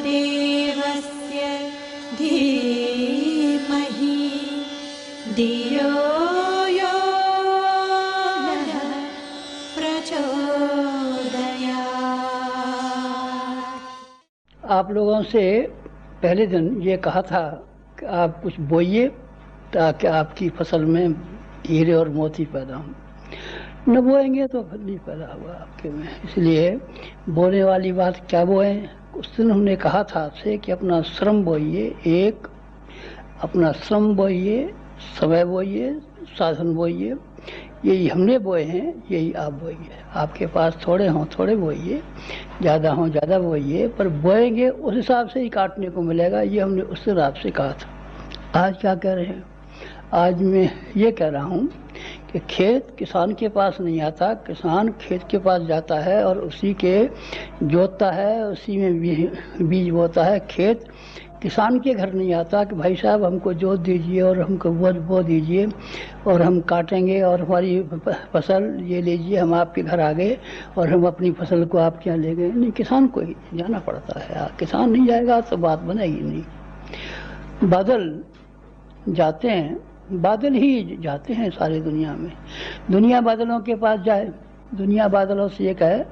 देवस्य धीमहि धियो यो नः प्रचोदयात्। आप लोगों से पहले दिन ये कहा था कि आप कुछ बोइए ताकि आपकी फसल में हीरे और मोती पैदा हों। न बोएंगे तो फिर नहीं पैदा हुआ आपके में। इसलिए बोने वाली बात क्या बोएं? उस दिन हमने कहा था आपसे कि अपना श्रम बोइए, एक अपना श्रम बोइए, समय बोइए, साधन बोइए। यही हमने बोए हैं, यही आप बोइए। आपके पास थोड़े हों थोड़े बोइए, ज़्यादा हों ज़्यादा बोइए, पर बोएंगे उस हिसाब से ही काटने को मिलेगा। ये हमने उस दिन आपसे कहा था। आज क्या कह रहे हैं? आज मैं ये कह रहा हूँ कि खेत किसान के पास नहीं आता, किसान खेत के पास जाता है और उसी के जोतता है, उसी में बीज बोता है। खेत किसान के घर नहीं आता कि भाई साहब हमको जोत दीजिए और हमको बो दीजिए और हम काटेंगे और हमारी फसल ये लीजिए, हम आपके घर आ गए और हम अपनी फसल को आपके यहाँ ले गए। नहीं, किसान को ही जाना पड़ता है। किसान नहीं जाएगा तो बात बनेगी नहीं। बादल जाते हैं, बादल ही जाते हैं सारी दुनिया में। दुनिया बादलों के पास जाए, दुनिया बादलों से ये कहे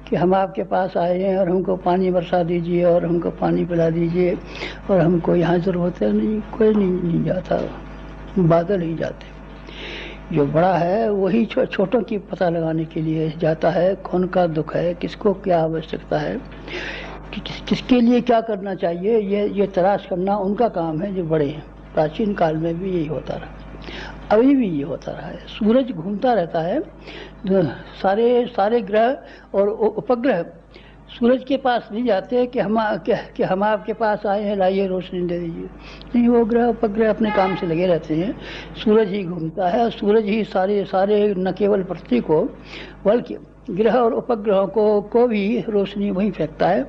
कि हम आपके पास आए हैं और हमको पानी बरसा दीजिए और हमको पानी पिला दीजिए और हमको यहाँ ज़रूरत है। नहीं, कोई नहीं जाता, बादल ही जाते। जो बड़ा है वही छोटों की पता लगाने के लिए जाता है। कौन का दुख है, किसको क्या आवश्यकता है, किसके लिए क्या करना चाहिए, ये तलाश करना उनका काम है जो बड़े हैं। प्राचीन काल में भी यही होता रहा, अभी भी ये होता रहा है। सूरज घूमता रहता है, सारे ग्रह और उपग्रह सूरज के पास नहीं जाते कि हम आपके पास आए हैं, लाइए रोशनी दे दीजिए। नहीं, वो ग्रह उपग्रह अपने काम से लगे रहते हैं। सूरज ही घूमता है, सूरज ही सारे न केवल पृथ्वी को बल्कि ग्रह और उपग्रहों को भी रोशनी वहीं फेंकता है,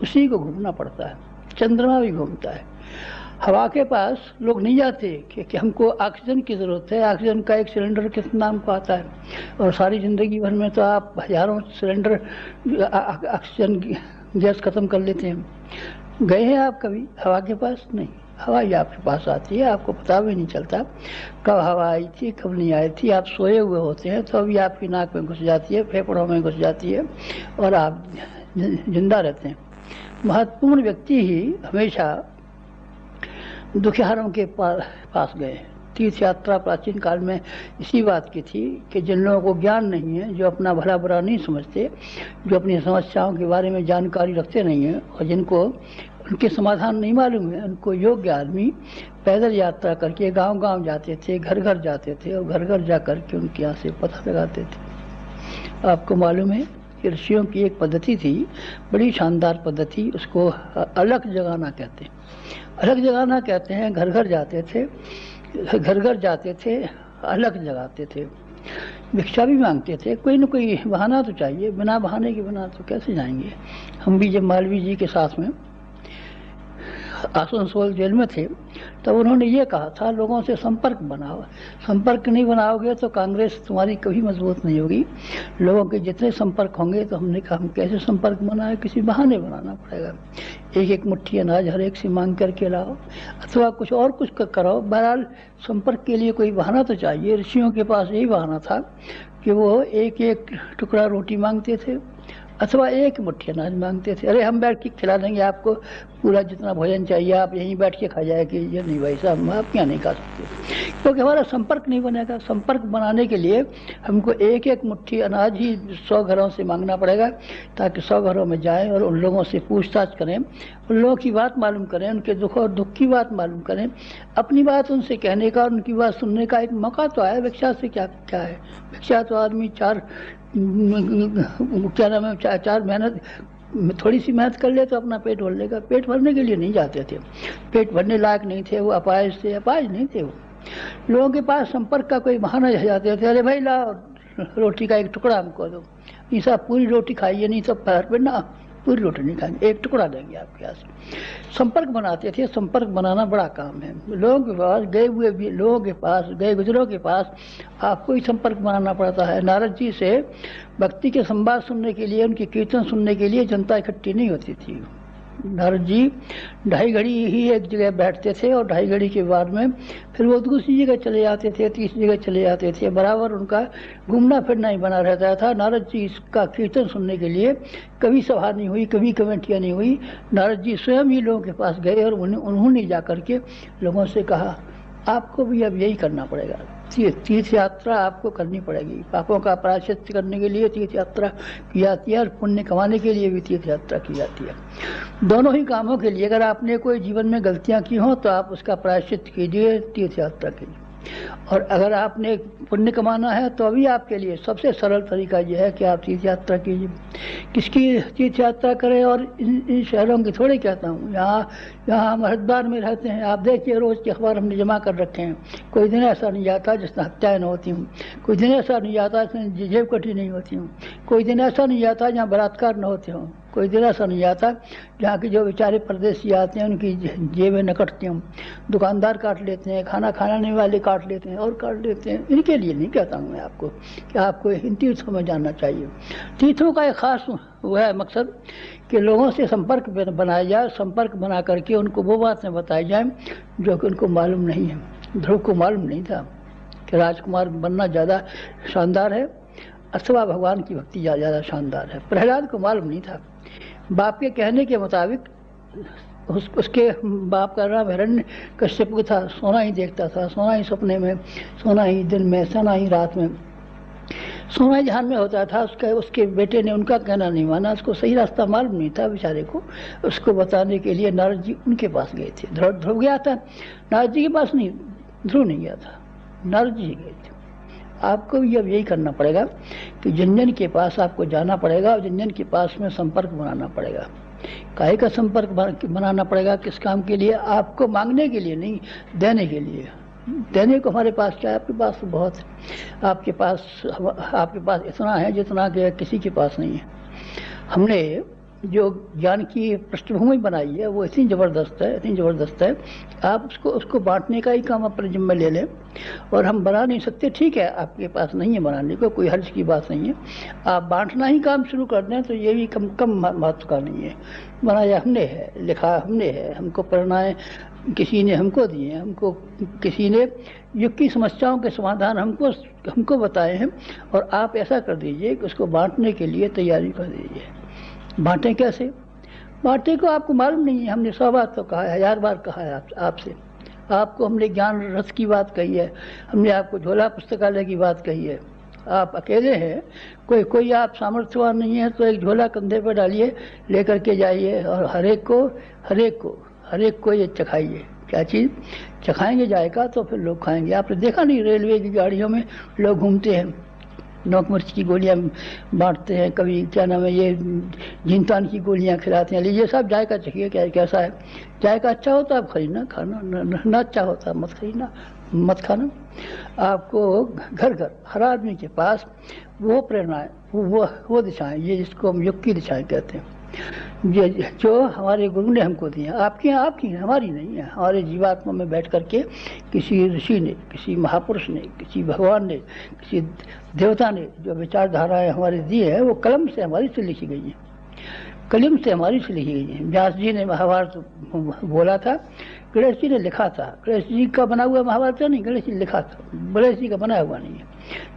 उसी को घूमना पड़ता है। चंद्रमा भी घूमता है। हवा के पास लोग नहीं जाते कि हमको ऑक्सीजन की ज़रूरत है। ऑक्सीजन का एक सिलेंडर कितना नाम को आता है और सारी ज़िंदगी भर में तो आप हज़ारों सिलेंडर ऑक्सीजन गैस ख़त्म कर लेते हैं। गए हैं आप कभी हवा के पास? नहीं, हवा ही आपके पास आती है, आपको पता भी नहीं चलता कब हवा आई थी कब नहीं आई थी। आप सोए हुए होते हैं तो अभी आपकी नाक में घुस जाती है, फेफड़ों में घुस जाती है और आप जिंदा रहते हैं। महत्वपूर्ण व्यक्ति ही हमेशा दुखियारों के पास गए। तीर्थ यात्रा प्राचीन काल में इसी बात की थी कि जिन लोगों को ज्ञान नहीं है, जो अपना भला बुरा नहीं समझते, जो अपनी समस्याओं के बारे में जानकारी रखते नहीं हैं और जिनको उनके समाधान नहीं मालूम है, उनको योग्य आदमी पैदल यात्रा करके गांव-गांव जाते थे, घर घर जाते थे और घर घर जा कर के उनके यहाँ से पता लगाते थे। आपको मालूम है कि ऋषियों की एक पद्धति थी, बड़ी शानदार पद्धति, उसको अलख जगाना कहते हैं। अलख जगाना कहते हैं, घर घर जाते थे, घर घर जाते थे, अलख जगाते थे, भिक्षा भी मांगते थे। कोई न कोई बहाना तो चाहिए, बिना बहाने के बिना तो कैसे जाएंगे। हम भी जब मालवीय जी के साथ में आसनसोल जेल में थे तब उन्होंने ये कहा था लोगों से संपर्क बनाओ। संपर्क नहीं बनाओगे तो कांग्रेस तुम्हारी कभी मजबूत नहीं होगी। लोगों के जितने संपर्क होंगे, तो हमने कहा हम कैसे संपर्क बनाए, किसी बहाने बनाना पड़ेगा। एक एक मुट्ठी अनाज हर एक से मांग करके लाओ अथवा कुछ और कुछ कराओ। बहरहाल संपर्क के लिए कोई बहाना तो चाहिए। ऋषियों के पास यही बहाना था कि वो एक एक टुकड़ा रोटी मांगते थे अथवा एक मुट्ठी अनाज मांगते थे। अरे हम बैठ के खिला देंगे आपको, पूरा जितना भोजन चाहिए आप यहीं बैठ के खा जाए कि ये नहीं भाई साहब, हम आपके यहाँ नहीं खा सकते, क्योंकि हमारा संपर्क नहीं बनेगा। संपर्क बनाने के लिए हमको एक एक मुट्ठी अनाज ही 100 घरों से मांगना पड़ेगा, ताकि 100 घरों में जाएं और उन लोगों से पूछताछ करें, उन लोगों की बात मालूम करें, उनके दुख और दुख की बात मालूम करें, अपनी बात उनसे कहने का और उनकी बात सुनने का एक मौका तो आया। भिक्षा से क्या है, भिक्षा तो आदमी चार मेहनत, थोड़ी सी मेहनत कर ले तो अपना पेट भर लेगा। पेट भरने के लिए नहीं जाते थे, पेट भरने लायक नहीं थे वो, अपाहिज थे, अपाहिज नहीं थे वो। लोगों के पास संपर्क का कोई बहाना जाते थे, अरे भाई लाओ रोटी का एक टुकड़ा हमको दो। ये साहब पूरी रोटी खाइए, नहीं तो पैर पे ना, पूरी रोटी नहीं खाएंगे, एक टुकड़ा देंगे आपके यहाँ से। संपर्क बनाते थे। संपर्क बनाना बड़ा काम है। लोगों के पास, गए हुए भी लोगों के पास, गए गुजरों के पास आपको ही संपर्क बनाना पड़ता है। नारद जी से भक्ति के संवाद सुनने के लिए, उनकी कीर्तन सुनने के लिए जनता इकट्ठी नहीं होती थी। नारद जी 2.5 घड़ी ही एक जगह बैठते थे और 2.5 घड़ी के बाद में फिर वो दूसरी जगह चले जाते थे, तीसरी जगह चले जाते थे। बराबर उनका घूमना फिरना ही बना रहता था। नारद जी इसका कीर्तन सुनने के लिए कभी सभा नहीं हुई, कभी कमेटियाँ नहीं हुई। नारद जी स्वयं ही लोगों के पास गए और उन्होंने जा कर के लोगों से कहा, आपको भी अब यही करना पड़ेगा, तीर्थ यात्रा आपको करनी पड़ेगी। पापों का प्रायश्चित करने के लिए तीर्थ यात्रा की जाती है और पुण्य कमाने के लिए भी तीर्थ यात्रा की जाती है। दोनों ही कामों के लिए अगर आपने कोई जीवन में गलतियां की हों तो आप उसका प्रायश्चित कीजिए, तीर्थ यात्रा कीजिए। और अगर आपने पुण्य कमाना है तो अभी आपके लिए सबसे सरल तरीका यह है कि आप तीर्थ यात्रा कीजिए। किसकी तीर्थ यात्रा करें, और इन शहरों की थोड़ी कहता हूँ, यहाँ हम हरिद्वार में रहते हैं, आप देखिए रोज़ के अखबार हमने जमा कर रखे हैं। कोई दिन ऐसा नहीं जाता जिसमें हत्याएं न होती हूँ, कोई दिन ऐसा नहीं जाता जिसमें जेब कटी नहीं होती हूँ, कोई दिन ऐसा नहीं जाता जहाँ बलात्कार न होते हों, कोई दिन ऐसा नहीं आता जहाँ के जो बेचारे परदेसी आते हैं उनकी जेबें न कटती हूँ। दुकानदार काट लेते हैं, खाना खाने वाले काट लेते हैं और काट लेते हैं। इनके लिए नहीं कहता हूँ मैं आपको कि आपको इन तीर्थों में जाना चाहिए। तीर्थों का एक खास वह है मकसद कि लोगों से संपर्क बनाया जाए, संपर्क बना करके उनको वो बातें बताई जाए जो कि उनको मालूम नहीं है। ध्रुव को मालूम नहीं था कि राजकुमार बनना ज़्यादा शानदार है अथवा भगवान की भक्ति ज़्यादा शानदार है। प्रहलाद को मालूम नहीं था। बाप के कहने के मुताबिक उसके बाप का नाम हिरण्यकश्यप था। सोना ही देखता था, सोना ही सपने में, सोना ही दिन में, सोना ही रात में, सोना ही ध्यान में होता था। उसके बेटे ने उनका कहना नहीं माना, उसको सही रास्ता मालूम नहीं था बेचारे को। उसको बताने के लिए नारद जी उनके पास गए थे। ध्रुव गया था, नारद जी के पास नहीं, ध्रुव नहीं गया था, नारद जी गए थे। आपको भी अब यही करना पड़ेगा कि जिन जिन के पास आपको जाना पड़ेगा और जिन जिन के पास में संपर्क बनाना पड़ेगा। काहे का संपर्क बनाना पड़ेगा? किस काम के लिए? आपको मांगने के लिए नहीं, देने के लिए। देने को हमारे पास क्या है? आपके पास तो बहुत है। आपके पास इतना है जितना कि किसी के पास नहीं है। हमने जो ज्ञान की पृष्ठभूमि बनाई है वो इतनी ज़बरदस्त है, इतनी ज़बरदस्त है। आप उसको बांटने का ही काम अपने जिम्मे ले लें। और हम बना नहीं सकते, ठीक है, आपके पास नहीं है बनाने को, कोई हर्ज की बात नहीं है। आप बांटना ही काम शुरू कर दें तो ये भी कम महत्व का नहीं है। बनाया हमने है, लिखा हमने है, हमको प्रेरणाएँ किसी ने हमको दिए, हमको किसी ने युग की समस्याओं के समाधान हमको बताए हैं। और आप ऐसा कर दीजिए कि उसको बांटने के लिए तैयारी कर दीजिए। बांटें कैसे? बांटे को आपको मालूम नहीं है। हमने 100 बार तो कहा है, 1000 बार कहा है आपसे। आपको हमने ज्ञान रथ की बात कही है, हमने आपको झोला पुस्तकालय की बात कही है। आप अकेले हैं, कोई आप सामर्थ्यवान नहीं है तो एक झोला कंधे पर डालिए, लेकर के जाइए और हर एक को ये चखाइए। क्या चीज़ चखाएंगे? जाएगा तो फिर लोग खाएंगे। आपने देखा नहीं रेलवे की गाड़ियों में लोग घूमते हैं, नमक मिर्च की गोलियां बांटते हैं, कभी क्या नाम है ये झींतान की गोलियां खिलाते हैं, लीजिए साहब जायका चखिए कैसा है। जायका अच्छा होता है आप खरीदना खाना, न अच्छा होता मत खरीदना मत खाना। आपको घर घर हर आदमी के पास वो प्रेरणाएं, वो दिशाएं, ये जिसको हम युग की दिशाएं कहते हैं, जो हमारे गुरु ने हमको दी है। आपकी हमारी नहीं है। हमारे जीवात्मा में बैठ करके किसी ऋषि ने, किसी महापुरुष ने, किसी भगवान ने, किसी देवता ने जो विचारधाराएं हमारे दी है वो कलम से हमारी से लिखी गई है, कलम से हमारी से लिखी गई है। व्यास जी ने महाभारत बोला था, गणेश जी ने लिखा था। गणेश जी का बना हुआ महाभारत नहीं, गणेश जी ने लिखा था, गणेश जी का बनाया हुआ नहीं है।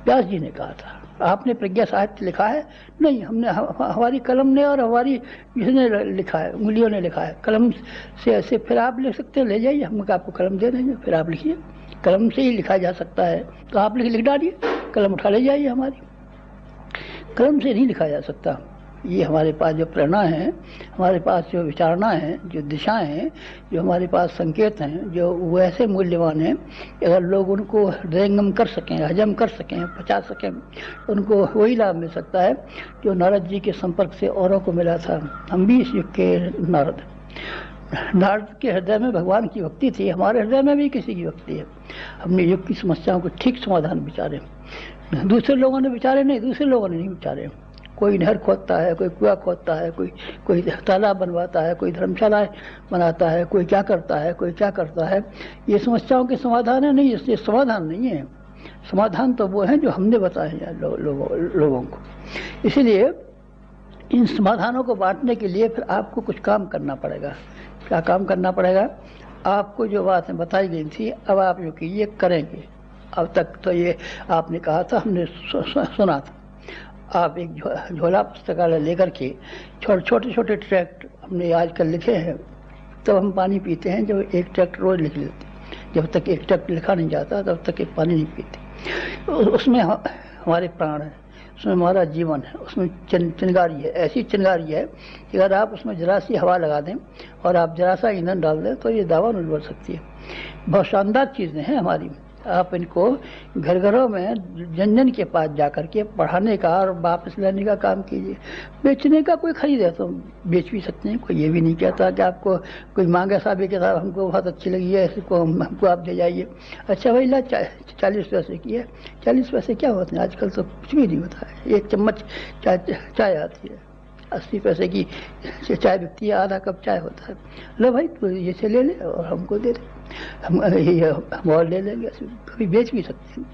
व्यास जी ने कहा था। आपने प्रज्ञा साहित्य लिखा है? नहीं, हमने हमारी कलम ने और हमारी जिसने लिखा है, उंगलियों ने लिखा है। कलम से ऐसे फिर आप लिख सकते हैं, ले जाइए, हम आपको कलम दे देंगे, फिर आप लिखिए। कलम से ही लिखा जा सकता है तो आप लिख डालिए, कलम उठा ले जाइए। हमारी कलम से नहीं लिखा जा सकता। ये हमारे पास जो प्रेरणा है, हमारे पास जो विचारणा है, जो दिशाएं हैं, जो हमारे पास संकेत हैं, जो वैसे मूल्यवान हैं, अगर लोग उनको हृदयंगम कर सकें, हजम कर सकें, पचा सकें, उनको वही लाभ मिल सकता है जो नारद जी के संपर्क से औरों को मिला था। हम भी इस युग के नारद के हृदय में भगवान की भक्ति थी, हमारे हृदय में भी किसी की भक्ति है। हमने युग की समस्याओं को ठीक समाधान विचारे, दूसरे लोगों ने विचारे नहीं, दूसरे लोगों ने नहीं विचारे। कोई नहर खोदता है, कोई कुआं खोदता है, कोई तालाब बनवाता है, कोई धर्मशालाएं बनाता है, कोई क्या करता है, कोई क्या करता है। ये समस्याओं के समाधान है नहीं, इसलिए समाधान नहीं है। समाधान तो वो है जो हमने बताए हैं लोगों को। इसलिए इन समाधानों को बांटने के लिए फिर आपको कुछ काम करना पड़ेगा। क्या काम करना पड़ेगा? आपको जो बातें बताई गई थी अब आप जो कीजिए करेंगे। अब तक तो ये आपने कहा था, हमने सुना था। आप एक झोला पुस्तकालय लेकर के छोटे छोटे ट्रैक्ट हमने आजकल लिखे हैं, तब हम पानी पीते हैं जब एक ट्रैक्ट रोज लिख लेते। जब तक एक ट्रैक्ट लिखा नहीं जाता तब तक एक पानी नहीं पीते। उसमें हमारे प्राण है, उसमें हमारा जीवन है, उसमें चिंगारी है, ऐसी चिंगारी है कि अगर आप उसमें जरा सी हवा लगा दें और आप जरा सा ईंधन डाल दें तो ये दावा नहीं बढ़ सकती है। बहुत शानदार चीज़ें हैं हमारी। आप इनको घर घरों में जन जन के पास जा कर के पढ़ाने का और वापस लाने का काम कीजिए। बेचने का कोई खरीदे तो बेच भी सकते हैं, कोई ये भी नहीं कहता कि आपको कोई मांगे साहब ये किताब हमको बहुत अच्छी लगी है, इसको हमको आप दे जाइए। अच्छा भाई ला 40 पैसे की है। 40 पैसे क्या होते हैं? आजकल तो कुछ भी नहीं होता है। एक चम्मच चाय आती है, 80 पैसे की चाय बिकती है, आधा कप चाय होता है। लो भाई तो ये से ले ले और हमको दे दे, हम और ले लेंगे। कभी बेच भी सकते हैं।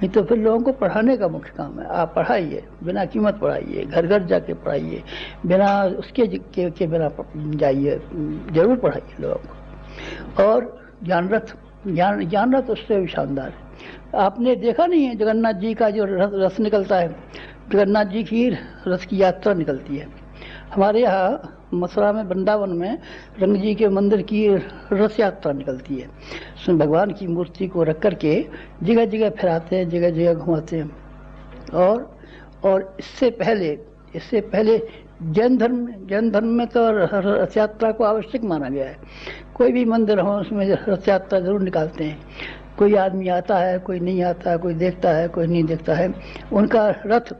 नहीं तो फिर लोगों को पढ़ाने का मुख्य काम है। आप पढ़ाइए, बिना कीमत पढ़ाइए, घर घर जाके पढ़ाइए, बिना उसके के बिना जाइए, जरूर पढ़ाइए लोगों को। और ज्ञान रथ उससे भी शानदार है। आपने देखा नहीं है जगन्नाथ जी का जो रथ निकलता है, जगन्नाथ जी की रथ की यात्रा निकलती है। हमारे यहाँ मथुरा में, वृंदावन में रंग जी के मंदिर की रथ यात्रा निकलती है। उसमें भगवान की मूर्ति को रख करके जगह जगह फिराते हैं, जगह जगह घुमाते हैं। और इससे पहले जैन धर्म में तो रथ यात्रा को आवश्यक माना गया है। कोई भी मंदिर हो उसमें रथ यात्रा जरूर निकालते हैं। कोई आदमी आता है, कोई नहीं आता है, कोई देखता है, कोई नहीं देखता है। उनका रथ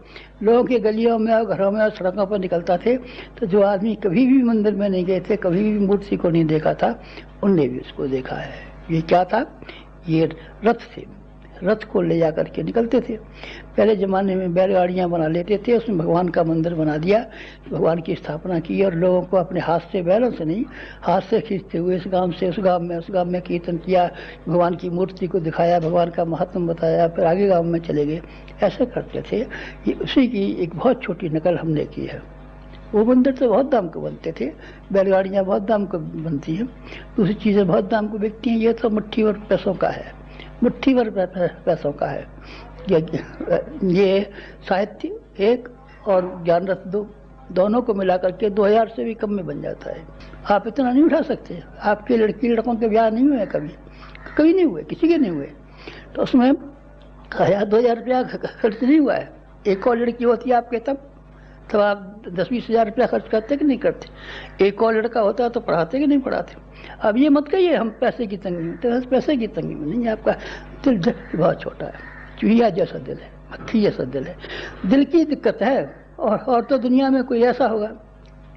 लोगों के गलियों में और घरों में और सड़कों पर निकलता थे। तो जो आदमी कभी भी मंदिर में नहीं गए थे, कभी भी मूर्ति को नहीं देखा था, उनने भी उसको देखा है। ये क्या था? ये रथ थे। रथ को ले जा करके निकलते थे। पहले ज़माने में बैलगाड़ियाँ बना लेते थे, उसमें भगवान का मंदिर बना दिया, भगवान की स्थापना की और लोगों को अपने हाथ से, बैलों से नहीं, हाथ से खींचते हुए इस गांव से उस गांव में कीर्तन किया, भगवान की मूर्ति को दिखाया, भगवान का महत्व बताया, फिर आगे गांव में चले गए। ऐसे करते थे। ये उसी की एक बहुत छोटी नकल हमने की है। वो मंदिर तो बहुत दाम के बनते थे, बैलगाड़ियाँ बहुत दाम को बनती हैं, दूसरी चीज़ें बहुत दाम को बिकती हैं। ये तो मुट्ठी भर पैसों का है, मुट्ठी भर पैसों का है। ये साहित्य एक और ज्ञान रथ दो, दोनों को मिला करके 2000 से भी कम में बन जाता है। आप इतना नहीं उठा सकते। आपके लड़कों के ब्याह नहीं हुए, कभी नहीं हुए, किसी के नहीं हुए, तो उसमें 1000-2000 रुपया खर्च नहीं हुआ है। एक और लड़की होती है आपके तब आप 10-20 हज़ार रुपया खर्च करते कि नहीं करते? एक और लड़का होता है तो पढ़ाते कि नहीं पढ़ाते? अब ये मत कहिए हम पैसे की तंगी में, तो पैसे की तंगी में नहीं, आपका दिल बहुत छोटा है, चूहिया जैसा दिल है, मक्खी जैसा दिल है, दिल की दिक्कत है। और तो दुनिया में कोई ऐसा होगा?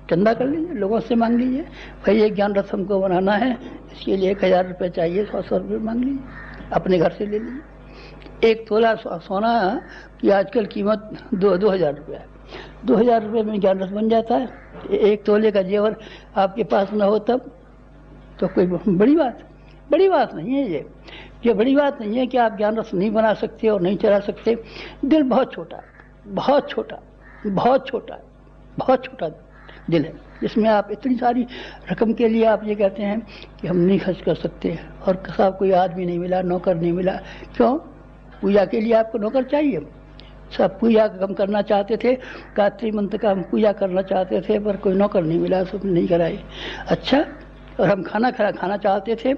चंदा कर लीजिए, लोगों से मांग लीजिए, भाई ये ज्ञान रथ हमको बनाना है, इसके लिए 1000 रुपये चाहिए, 100 रुपये मांग लीजिए, अपने घर से ले लीजिए। 1 तोला सोना की आजकल कीमत 2000 रुपये है। 2000 रुपये में ज्ञान रथ बन जाता है। 1 तोले का जेवर आपके पास न हो तब तो कोई बड़ी बात नहीं है। ये बड़ी बात नहीं है कि आप ज्ञान रथ नहीं बना सकते और नहीं चला सकते। दिल बहुत छोटा दिल है, जिसमें आप इतनी सारी रकम के लिए आप ये कहते हैं कि हम नहीं खर्च कर सकते। और साहब कोई आदमी नहीं मिला, नौकर नहीं मिला। क्यों? पूजा के लिए आपको नौकर चाहिए। सब पूजा हम करना चाहते थे, गायत्री मंत्र का हम पूजा करना चाहते थे, पर कोई नौकर नहीं मिला, सब नहीं कराई। अच्छा, और हम खाना चाहते थे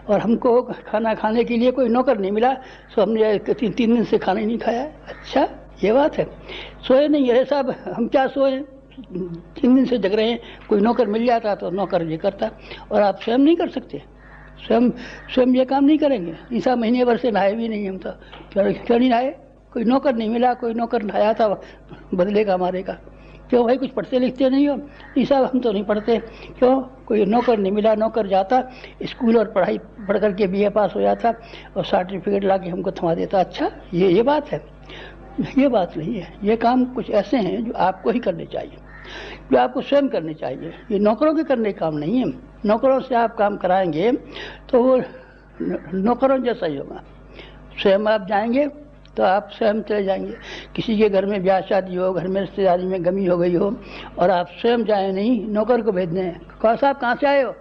और हमको खाना खाने के लिए कोई नौकर नहीं मिला, तो हमने 3 दिन से खाना ही नहीं खाया। अच्छा, ये बात है। सोए नहीं अरे साहब, हम क्या सोए, 3 दिन से जग रहे हैं, कोई नौकर मिल जाता तो नौकर ये करता। और आप स्वयं नहीं कर सकते, स्वयं ये काम नहीं करेंगे। ईसा महीने भर से नहाए भी नहीं हम तो, क्यों नहीं नहाए? कोई नौकर नहीं मिला, कोई नौकर नहाया था बदले का हमारे का। क्यों भाई, कुछ पढ़ते लिखते नहीं हो? ईसा हम तो नहीं पढ़ते। क्यों? कोई नौकर नहीं मिला। नौकर जाता स्कूल और पढ़ाई पढ़ करके BA पास हो जाता और सर्टिफिकेट ला के हमको थमा देता। अच्छा, ये बात है? ये बात नहीं है। ये काम कुछ ऐसे हैं जो आपको ही करने चाहिए, जो आपको स्वयं करने चाहिए। ये नौकरों के करने काम नहीं है। नौकरों से आप काम कराएंगे तो वो नौकरों जैसा ही होगा। स्वयं आप जाएंगे, तो आप स्वयं चले जाएंगे। किसी के घर में ब्याह शादी हो, घर में रिश्तेदारी में गमी हो गई हो और आप स्वयं जाए नहीं, नौकर को भेज दें, कहा साहब कहाँ से आए हो,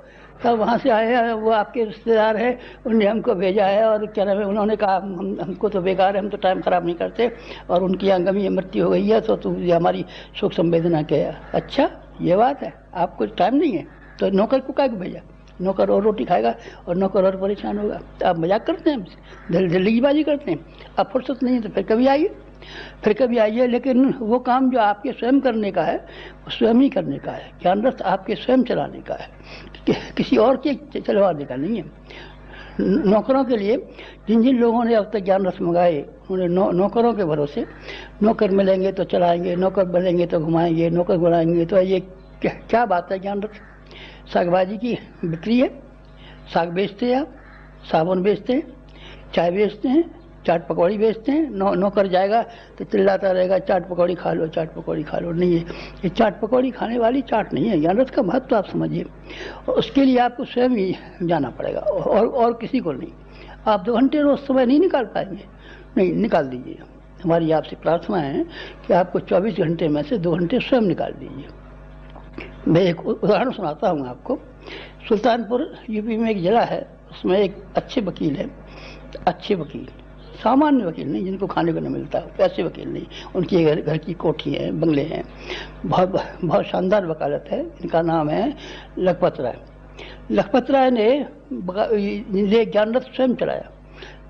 सब वहाँ से आए हैं, वो आपके रिश्तेदार हैं, उनने हमको भेजा है और क्या नाम है, उन्होंने कहा हमको तो बेकार है, हम तो टाइम ख़राब नहीं करते और उनकी यहाँ गमी मृत्यु हो गई है तो तुम हमारी शोक संवेदना क्या। अच्छा ये बात है, आपको टाइम नहीं है तो नौकर को क्या भेजा, नौकर और रोटी खाएगा और नौकर और परेशान होगा। तो आप मजाक करते हैं हमसे, जल्दीबाजी करते हैं। अब फुर्सत नहीं है तो फिर कभी आइए, लेकिन वो काम जो आपके स्वयं करने का है वो स्वयं ही करने का है। ज्ञान रथ आपके स्वयं चलाने का है, किसी और के चलवाने का नहीं है। नौकरों के लिए जिन लोगों ने अब तक ज्ञान रथ मंगाए उन्होंने नौकरों के भरोसे, नौकर मिलेंगे तो चलाएंगे, नौकर बनेंगे तो घुमाएंगे, नौकर बनाएंगे तो ये क्या बात है। ज्ञान रथ सागबाजी की बिक्री है, साग बेचते हैं आप, साबुन बेचते हैं, चाय बेचते हैं, चाट पकौड़ी बेचते हैं। नौकर जाएगा तो चिल्लाता रहेगा चाट पकौड़ी खा लो, चाट पकौड़ी खा लो। नहीं है, ये चाट पकौड़ी खाने वाली चाट नहीं है। ज्ञान रथ का महत्व आप समझिए, उसके लिए आपको स्वयं ही जाना पड़ेगा और किसी को नहीं। आप 2 घंटे रोज समय नहीं निकाल पाएंगे, नहीं निकाल दीजिए। हमारी आपसे प्रार्थना है कि आपको 24 घंटे में से 2 घंटे स्वयं निकाल दीजिए। मैं एक उदाहरण सुनाता हूँ आपको। सुल्तानपुर यूपी में एक जिला है, उसमें एक अच्छे वकील है, अच्छे वकील, सामान्य वकील नहीं जिनको खाने को नहीं मिलता, पैसे वकील नहीं, उनकी घर की कोठी है, बंगले हैं, बहुत शानदार वकालत है। इनका नाम है लखपत राय। लखपत राय ने ज्ञान रथ स्वयं चलाया।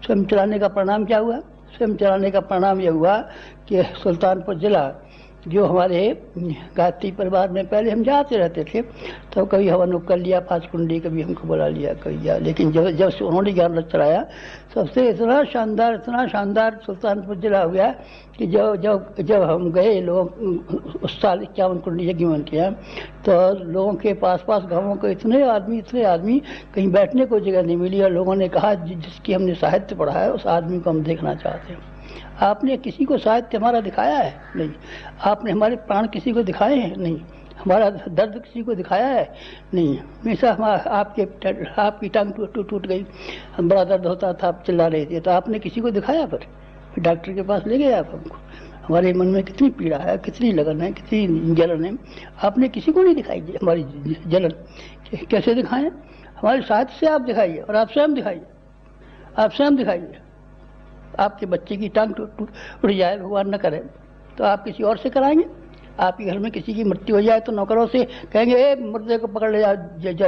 स्वयं चलाने का परिणाम क्या हुआ? स्वयं चलाने का परिणाम यह हुआ कि सुल्तानपुर जिला जो हमारे गायत्री परिवार में पहले हम जाते रहते थे, तो कभी हवन कर लिया 5 कुंडी, कभी हमको बुला लिया कभी, लेकिन जब से उन्होंने ज्ञान रथ चलाया सबसे इतना शानदार सुल्तानपुर जिला हो गया कि जब हम गए लोग उस साल 51 कुंडी यज्ञ मन किया, तो लोगों के पास गाँवों के इतने आदमी कहीं बैठने को जगह नहीं मिली और लोगों ने कहा जिसकी हमने साहित्य पढ़ा है उस आदमी को हम देखना चाहते हैं। आपने किसी को साहित्य हमारा दिखाया है? नहीं। आपने हमारे प्राण किसी को दिखाए हैं? नहीं। हमारा दर्द किसी को दिखाया है? नहीं। हमेशा आपकी टांग टूट गई, हम बड़ा दर्द होता था, आप चिल्ला रहे थे, तो आपने किसी को दिखाया? फिर डॉक्टर के पास ले गए आप हमको। हमारे मन में कितनी पीड़ा है, कितनी लगन है, कितनी जलन है, आपने किसी को नहीं दिखाई हमारी जलन। कैसे दिखाएं? हमारे साहित्य से आप दिखाइए और आप स्वयं दिखाइए। आपके बच्चे की टांग टूट जाए, भगवान न करे, तो आप किसी और से कराएंगे? आपके घर में किसी की मृत्यु हो जाए तो नौकरों से कहेंगे ए मुर्दे को पकड़ ले जाओ,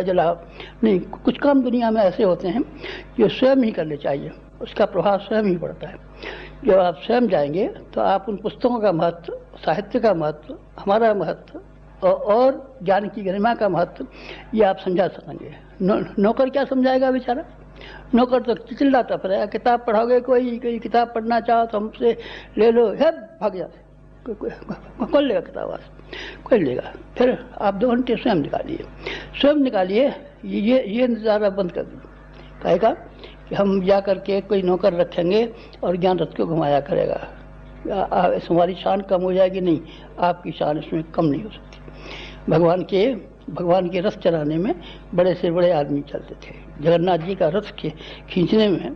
जलाओ? नहीं। कुछ काम दुनिया में ऐसे होते हैं जो स्वयं ही करने चाहिए, उसका प्रभाव स्वयं ही पड़ता है। जब आप स्वयं जाएंगे तो आप उन पुस्तकों का महत्व, साहित्य का महत्व, हमारा महत्व और ज्ञान की गरिमा का महत्व ये आप समझा सकेंगे। नौकर क्या समझाएगा बेचारा? नौकर तो चिल्लाता फिरेगा, किताब पढ़ोगे, कोई किताब पढ़ना चाहो तो हमसे ले लो, है भाग जाते, कौन लेगा किताब? कोई लेगा। फिर आप 2 घंटे स्वयं निकालिए। ये नज़ारा बंद कर दीजिए। कहेगा कि हम जा करके कोई नौकर रखेंगे और ज्ञान रथ को घुमाया करेगा, हमारी शान कम हो जाएगी? नहीं, आपकी शान इसमें कम नहीं हो सकती। भगवान के रथ चलाने में बड़े से बड़े आदमी चलते थे। जगन्नाथ जी का रथ खींचने में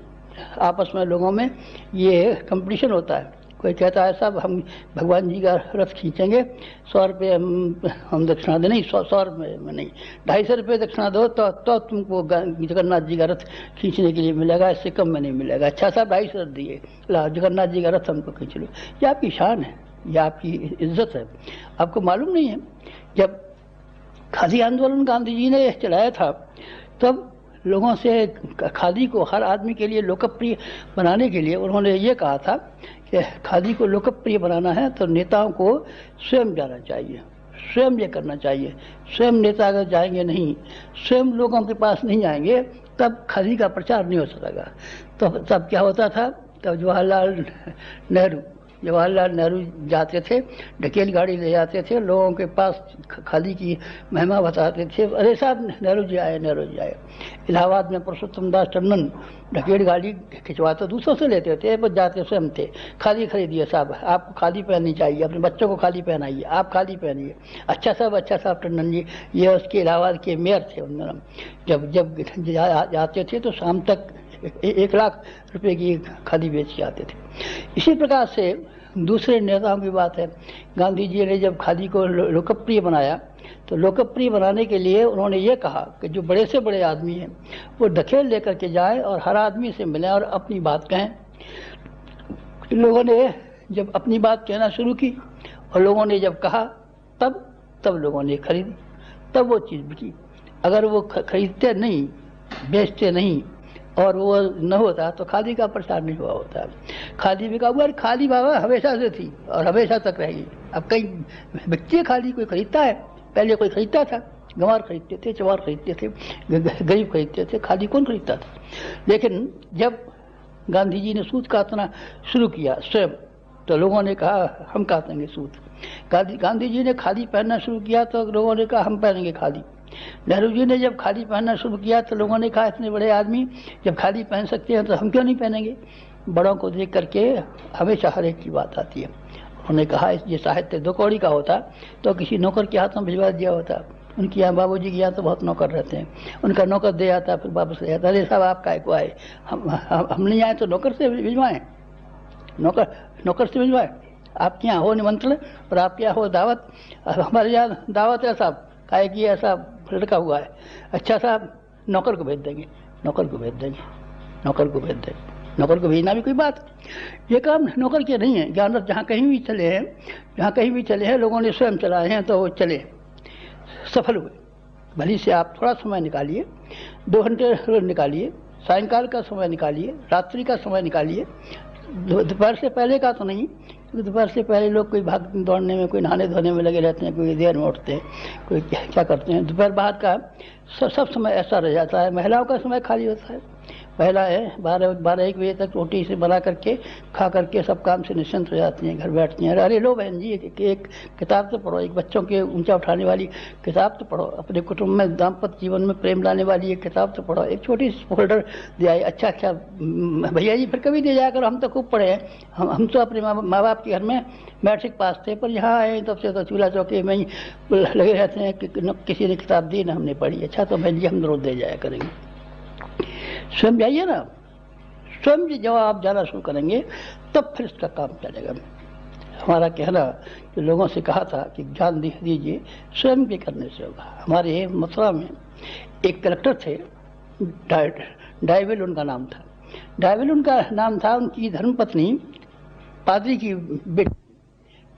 आपस में लोगों में ये कंपटीशन होता है। कोई कहता है साहब हम भगवान जी का रथ खींचेंगे, 100 रुपये हम दक्षिणा दे, नहीं 100 रुपये में नहीं, 250 रुपये दक्षिणा दो तो तुमको जगन्नाथ जी का रथ खींचने के लिए मिलेगा, इससे कम में नहीं मिलेगा। अच्छा साहब 250 रथ दिए, ला जगन्नाथ जी का रथ हमको खींच लो। ये आपकी शान है, ये आपकी इज्जत है। आपको मालूम नहीं है, जब खादी आंदोलन गांधी जी ने चलाया था तब लोगों से खादी को हर आदमी के लिए लोकप्रिय बनाने के लिए उन्होंने ये कहा था कि खादी को लोकप्रिय बनाना है तो नेताओं को स्वयं जाना चाहिए, स्वयं ये करना चाहिए। स्वयं नेता अगर जाएंगे नहीं, स्वयं लोगों के पास नहीं जाएंगे, तब खादी का प्रचार नहीं हो सकेगा। तो तब क्या होता था? तब जवाहरलाल नेहरू जाते थे, ढकेल गाड़ी ले जाते थे, लोगों के पास खादी की महिमा बताते थे, अरे साहब नेहरू जी आए। इलाहाबाद में पुरुषोत्तम दास टंडन ढकेल गाड़ी खिंचवाते, दूसरों से लेते थे, पर जाते स्वयं थे। खादी खरीदिए साहब, आपको खादी पहननी चाहिए, अपने बच्चों को खादी पहनाइए, आप खादी पहनिए। अच्छा साहब टंडन जी, ये उसके इलाहाबाद के मेयर थे। जब जाते थे तो शाम तक 1 लाख रुपए की खादी बेच के आते थे। इसी प्रकार से दूसरे नेताओं की बात है, गांधी जी ने जब खादी को लोकप्रिय बनाया तो लोकप्रिय बनाने के लिए उन्होंने ये कहा कि जो बड़े से बड़े आदमी हैं वो ढकेल लेकर के जाएं और हर आदमी से मिलें और अपनी बात कहें। लोगों ने जब अपनी बात कहना शुरू की और लोगों ने जब कहा तब लोगों ने खरीदी, तब वो चीज़ बिकी। अगर वो खरीदते नहीं, बेचते नहीं और वो न होता तो खादी का प्रचार नहीं हुआ होता। खादी बिका हुआ, खादी बाबा हमेशा से थी और हमेशा तक रहेगी। अब कई बच्चे खादी कोई खरीदता है, पहले कोई खरीदता था, गंवार खरीदते थे, चवार खरीदते थे, गरीब खरीदते थे, खादी कौन खरीदता था। लेकिन जब गांधी जी ने सूत काटना शुरू किया स्वयं तो लोगों ने कहा हम काटेंगे सूत। गांधी जी ने खादी पहनना शुरू किया तो लोगों ने कहा हम पहनेंगे खादी। नेहरू जी ने जब खादी पहनना शुरू किया तो लोगों ने कहा इतने बड़े आदमी जब खादी पहन सकते हैं तो हम क्यों नहीं पहनेंगे। बड़ों को देख करके हमेशा हर एक की बात आती है। उन्होंने कहा ये साहित्य 2 कौड़ी का होता तो किसी नौकर के हाथ में भिजवा दिया होता। उनके यहाँ बाबूजी के यहाँ तो बहुत नौकर रहते हैं, उनका नौकर दे आता फिर वापस ले जाता। अरे साहब आप काय को आए, हम नहीं आए तो नौकर से भिजवाएं, नौकर से भिजवाएं। आपके यहाँ हो निमंत्रण और आपके यहाँ हो दावत, हमारे यहाँ दावत है साहब, काय की ऐसा लड़का हुआ है, अच्छा साहब नौकर को भेज देंगे, नौकर को भेज देंगे, नौकर को भेज देंगे। नौकर को भेजना भी कोई बात, ये काम नौकर के नहीं है। ज्ञान जहाँ कहीं भी चले हैं, जहाँ कहीं भी चले हैं लोगों ने स्वयं चलाए हैं तो वो चले सफल हुए। भली से आप थोड़ा समय निकालिए, 2 घंटे रोज निकालिए, सायंकाल का समय निकालिए, रात्रि का समय निकालिए। दोपहर से पहले का तो नहीं, क्योंकि दोपहर से पहले लोग कोई भाग दौड़ने में, कोई नहाने धोने में लगे रहते हैं, कोई देर में उठते हैं, कोई क्या करते हैं। दोपहर बाद का सब समय ऐसा रह जाता है। महिलाओं का समय खाली होता है, महिलाएं 12-1 बजे तक रोटी से बना करके खा करके सब काम से निश्चिंत हो जाती हैं, घर बैठती हैं। अरे लो बहन जी एक किताब तो पढ़ो, एक बच्चों के ऊंचा उठाने वाली किताब तो पढ़ो, अपने कुटुंब में दाम्पत्य जीवन में प्रेम लाने वाली एक किताब तो पढ़ो, एक छोटी सी फोल्डर दे आई। अच्छा भैया जी फिर कभी दे जाया करो, हम तो खूब पढ़े हैं, हम तो अपने माँ बाप के घर में मैट्रिक पास थे, पर यहाँ आए तब से तो चूल्हा चौके में ही लगे रहते हैं कि किसी ने किताब दी ना हमने पढ़ी। अच्छा तो बहन जी हम रोज दे जाया करेंगे। स्वयं जाइए ना, स्वयं जब आप जाना शुरू करेंगे तब फिर इसका काम चलेगा। हमारा कहना कि लोगों से कहा था कि ज्ञान दीजिए, स्वयं के करने से होगा। हमारे मथुरा में एक कलेक्टर थे, डायवेल उनका नाम था। डायवेल उनका नाम था, उनकी धर्मपत्नी पादरी की बेटी।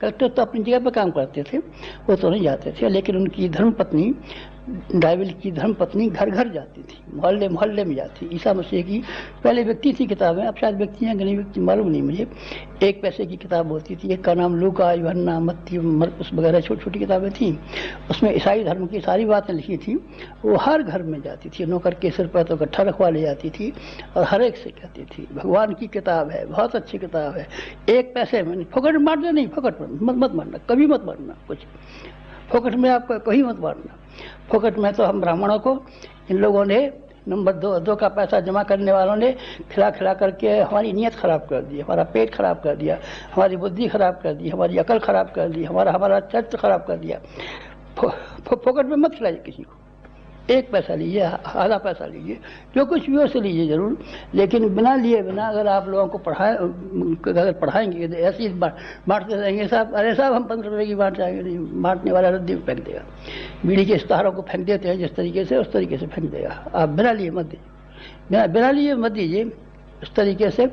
कलेक्टर तो अपनी जगह पर काम करते थे, वो तो नहीं जाते थे, लेकिन उनकी धर्मपत्नी, डायवेल की धर्मपत्नी घर घर जाती थी, मोहल्ले मोहल्ले में जाती। ईसा मसीह की पहले व्यक्ति थी किताबें, अब शायद व्यक्ति हैं कि नहीं व्यक्ति मालूम नहीं मुझे। 1 पैसे की किताब होती थी, एक का नाम लूका, यूहन्ना, मत्ती, मरकुस वगैरह छोटी छोटी किताबें थीं। उसमें ईसाई धर्म की सारी बातें लिखी थी। वो हर घर में जाती थी, नौकर के सिर पर तो इकट्ठा रखवा ले जाती थी और हर एक से कहती थी भगवान की किताब है, बहुत अच्छी किताब है, 1 पैसे में नहीं, फोकट में मारना नहीं, फोकट में मत मारना, कभी मत मारना, कुछ फोकट में आपका कहीं मत मारना। फोकट में तो हम ब्राह्मणों को इन लोगों ने नंबर 2 का पैसा जमा करने वालों ने खिला करके हमारी नीयत खराब कर दी, हमारा पेट खराब कर दिया, हमारी बुद्धि खराब कर दी, हमारी अकल खराब कर दी, हमारा चरित्र खराब कर दिया। फोकट में मत खिलाइए किसी को, 1 पैसा लीजिए, आधा पैसा लीजिए, जो कुछ भी हो से लीजिए जरूर, लेकिन बिना लिए बिना अगर आप लोगों को अगर पढ़ाएंगे तो ऐसे ही बांटते रहेंगे। साहब अरे साहब हम 15 रुपये की बांट जाएंगे, नहीं, बांटने वाला रद्दी में फेंक देगा। बीड़ी के इस्तारों को फेंक देते हैं जिस तरीके से, उस तरीके से फेंक देगा। आप बिना लिए मत दीजिए, बिना लिए मत दीजिए। इस तरीके से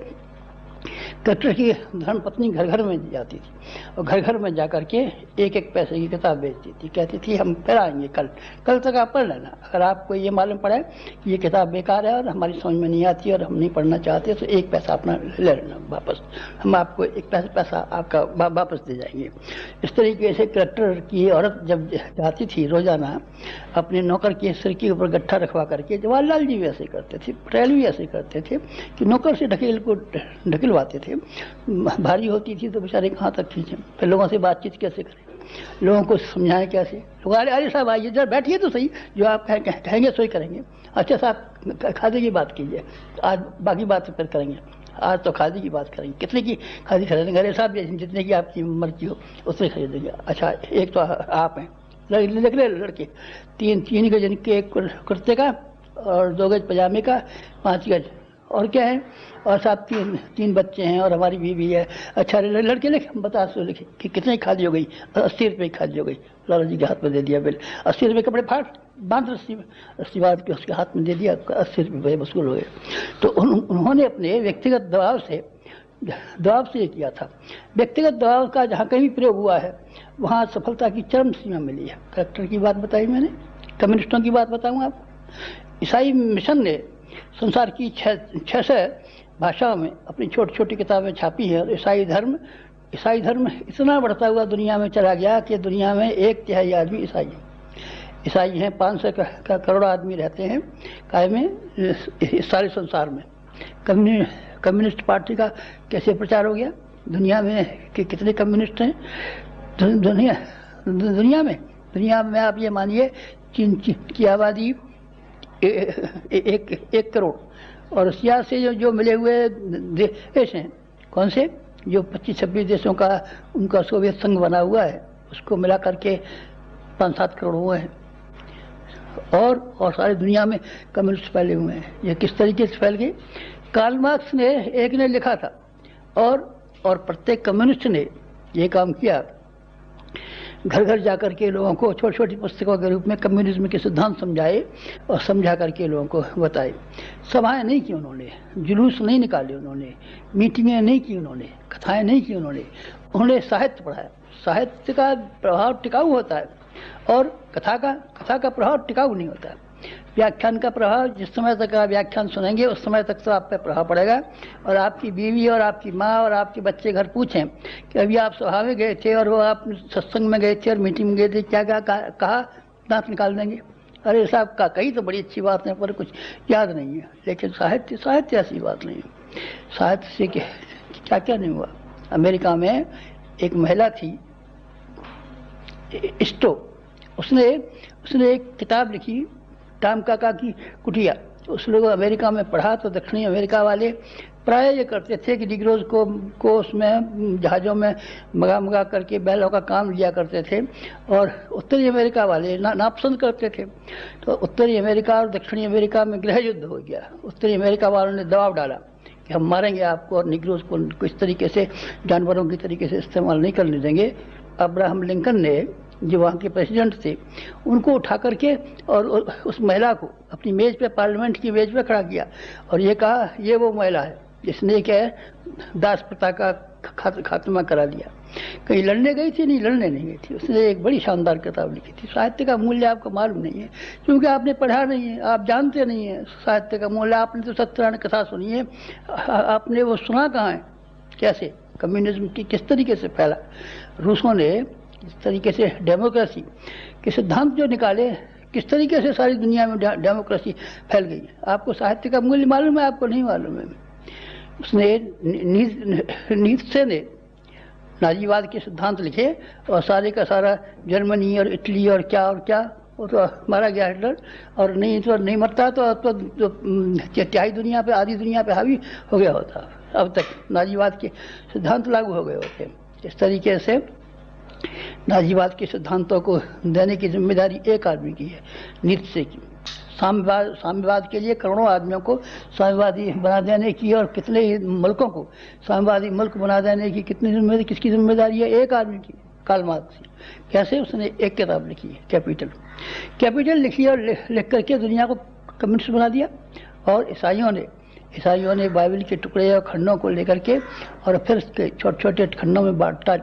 कलेक्टर की धर्मपत्नी घर घर में जाती थी और घर घर में जा करके 1-1 पैसे की किताब बेचती थी। कहती थी हम फिर आएंगे कल तक आप पढ़ लेना, अगर आपको ये मालूम पड़े कि ये किताब बेकार है और हमारी समझ में नहीं आती और हम नहीं पढ़ना चाहते तो 1 पैसा अपना ले लेना वापस, हम आपको 1 पैसा आपका वापस दे जाएंगे। इस तरीके से कलेक्टर की औरत जब जाती थी रोजाना अपने नौकर के सिर के ऊपर गट्ठा रखवा करके, जवाहरलाल जी भी ऐसे करते थे, पटेल भी ऐसे करते थे कि नौकर से ढकेलवाते थे। भारी होती थी तो बेचारे कहाँ तक खींचे, फिर लोगों से बातचीत कैसे करें, लोगों को समझाएं कैसे। लोग अरे साहब आइए जरा बैठिए तो सही, जो आप कहेंगे सो ही करेंगे। अच्छा साहब खादी की बात कीजिए, आज बाकी बात फिर करेंगे, आज तो खादी की बात करेंगे, कितने की खादी खरीदेंगे। अरे साहब जितने की आपकी मर्जी हो उतने खरीदेंगे। अच्छा एक तो आप हैं, निकले लड़के 3 गज के 1 कुर्ते का और 2 गज पजामे का, 5 गज और क्या है, और साहब तीन बच्चे हैं और हमारी बीवी है। अच्छा लड़के लिखे, हम बता सो लिखे कि कितने खाली हो गई, 80 रुपये की खाली हो गई। लाला जी के हाथ में दे दिया बिल, 80 रुपये कपड़े फाट बांध रस्सी में, रस्सी बांध के उसके हाथ में दे दिया, 80 रुपये वसूल हो गए। तो उन्होंने अपने व्यक्तिगत दबाव से ये किया था। व्यक्तिगत दबाव का जहाँ कहीं भी प्रयोग हुआ है वहाँ सफलता की चरम सीमा मिली है। कलेक्टर की बात बताई मैंने, कम्युनिस्टों की बात बताऊँ आपको। ईसाई मिशन ने संसार की 600 भाषाओं में अपनी छोटी छोटी किताबें छापी है। और ईसाई धर्म इतना बढ़ता हुआ दुनिया में चला गया कि दुनिया में 1/3 आदमी ईसाई हैं। 500 करोड़ आदमी रहते हैं काय में इस सारे संसार में। कम्युनिस्ट पार्टी का कैसे प्रचार हो गया दुनिया में कि कितने कम्युनिस्ट हैं दुनिया में आप ये मानिए चीन की आबादी 1 करोड़, और रसिया से जो मिले हुए देश हैं, कौन से, जो 25-26 देशों का उनका सोवियत संघ बना हुआ है, उसको मिला करके 5-7 करोड़ हुए हैं। और सारी दुनिया में कम्युनिस्ट फैले हुए हैं। ये किस तरीके से फैल गए? कार्ल मार्क्स ने एक ने लिखा था और प्रत्येक कम्युनिस्ट ने ये काम किया, घर घर जाकर के लोगों को छोटी छोटी पुस्तकों के रूप में कम्युनिज्म के सिद्धांत समझाए और समझा करके लोगों को बताए। सभाएं नहीं की उन्होंने, जुलूस नहीं निकाले उन्होंने, मीटिंगें नहीं की उन्होंने, कथाएं नहीं की उन्होंने साहित्य पढ़ाया। साहित्य का प्रभाव टिकाऊ होता है और कथा का प्रभाव टिकाऊ नहीं होता है। व्याख्यान का प्रभाव, जिस समय तक आप व्याख्यान सुनेंगे उस समय तक तो आप पे प्रभाव पड़ेगा। और आपकी बीवी और आपकी माँ और आपके बच्चे घर पूछें कि अभी आप सभा में गए थे और वो आप सत्संग में गए थे और मीटिंग में गए थे, क्या क्या कहा, दांत निकाल देंगे। अरे साहब का कही तो बड़ी अच्छी बात है पर कुछ याद नहीं है। लेकिन साहित्य ऐसी बात नहीं है। साहित्य से क्या क्या नहीं हुआ। अमेरिका में एक महिला थी स्टो, उसने एक किताब लिखी, टाम काका की कुटिया। उस लोग अमेरिका में पढ़ा तो दक्षिणी अमेरिका वाले प्राय ये करते थे कि निग्रोज को उसमें जहाज़ों में मंगा करके बैलों का काम लिया करते थे, और उत्तरी अमेरिका वाले नापसंद करते थे। तो उत्तरी अमेरिका और दक्षिणी अमेरिका में गृह युद्ध हो गया। उत्तरी अमेरिका वालों ने दबाव डाला कि हम मारेंगे आपको और निग्रोज को इस तरीके से जानवरों की तरीके से इस्तेमाल नहीं करने देंगे। अब्राहम लिंकन ने, जो वहाँ के प्रेसिडेंट थे, उनको उठा करके और उस महिला को अपनी मेज पे, पार्लियामेंट की मेज पे खड़ा किया और ये कहा ये वो महिला है जिसने क्या है दास प्रथा का खात्मा करा दिया। कहीं लड़ने गई थी? नहीं, लड़ने नहीं गई थी। उसने एक बड़ी शानदार किताब लिखी थी। साहित्य का मूल्य आपको मालूम नहीं है क्योंकि आपने पढ़ा नहीं है, आप जानते नहीं है साहित्य का मूल्य। आपने तो सत्यनारायण कथा सुनी है, आपने वो सुना कहाँ है कैसे कम्युनिज्म की किस तरीके से फैला। रूसों ने इस तरीके से डेमोक्रेसी के सिद्धांत जो निकाले, किस तरीके से सारी दुनिया में डेमोक्रेसी फैल गई। आपको साहित्य का मूल्य मालूम है? आपको नहीं मालूम है। उसने नीत्शे ने नाजीवाद के सिद्धांत लिखे और सारे का सारा जर्मनी और इटली और क्या वो तो मारा गया हिटलर, और नहीं मरता तो तिहाई दुनिया पे, आधी दुनिया पे हावी हो गया होता। अब तक नाजीवाद के सिद्धांत लागू हो गए होते। इस तरीके से नाजीवाद के सिद्धांतों को देने की जिम्मेदारी एक आदमी की है, नीत्शे की। साम्यवाद के लिए करोड़ों आदमियों को साम्यवादी बना देने की और कितने ही मुल्कों को साम्यवादी मुल्क बना देने की किसकी जिम्मेदारी है? एक आदमी की, कार्ल मार्क्स की। कैसे? उसने एक किताब लिखी है, कैपिटल लिखी और लिख करके दुनिया को कम्युनिस्ट बना दिया। और ईसाइयों ने बाइबल के टुकड़े और खंडों को लेकर के और फिर उसके छोटे छोटे खंडों में बांटा,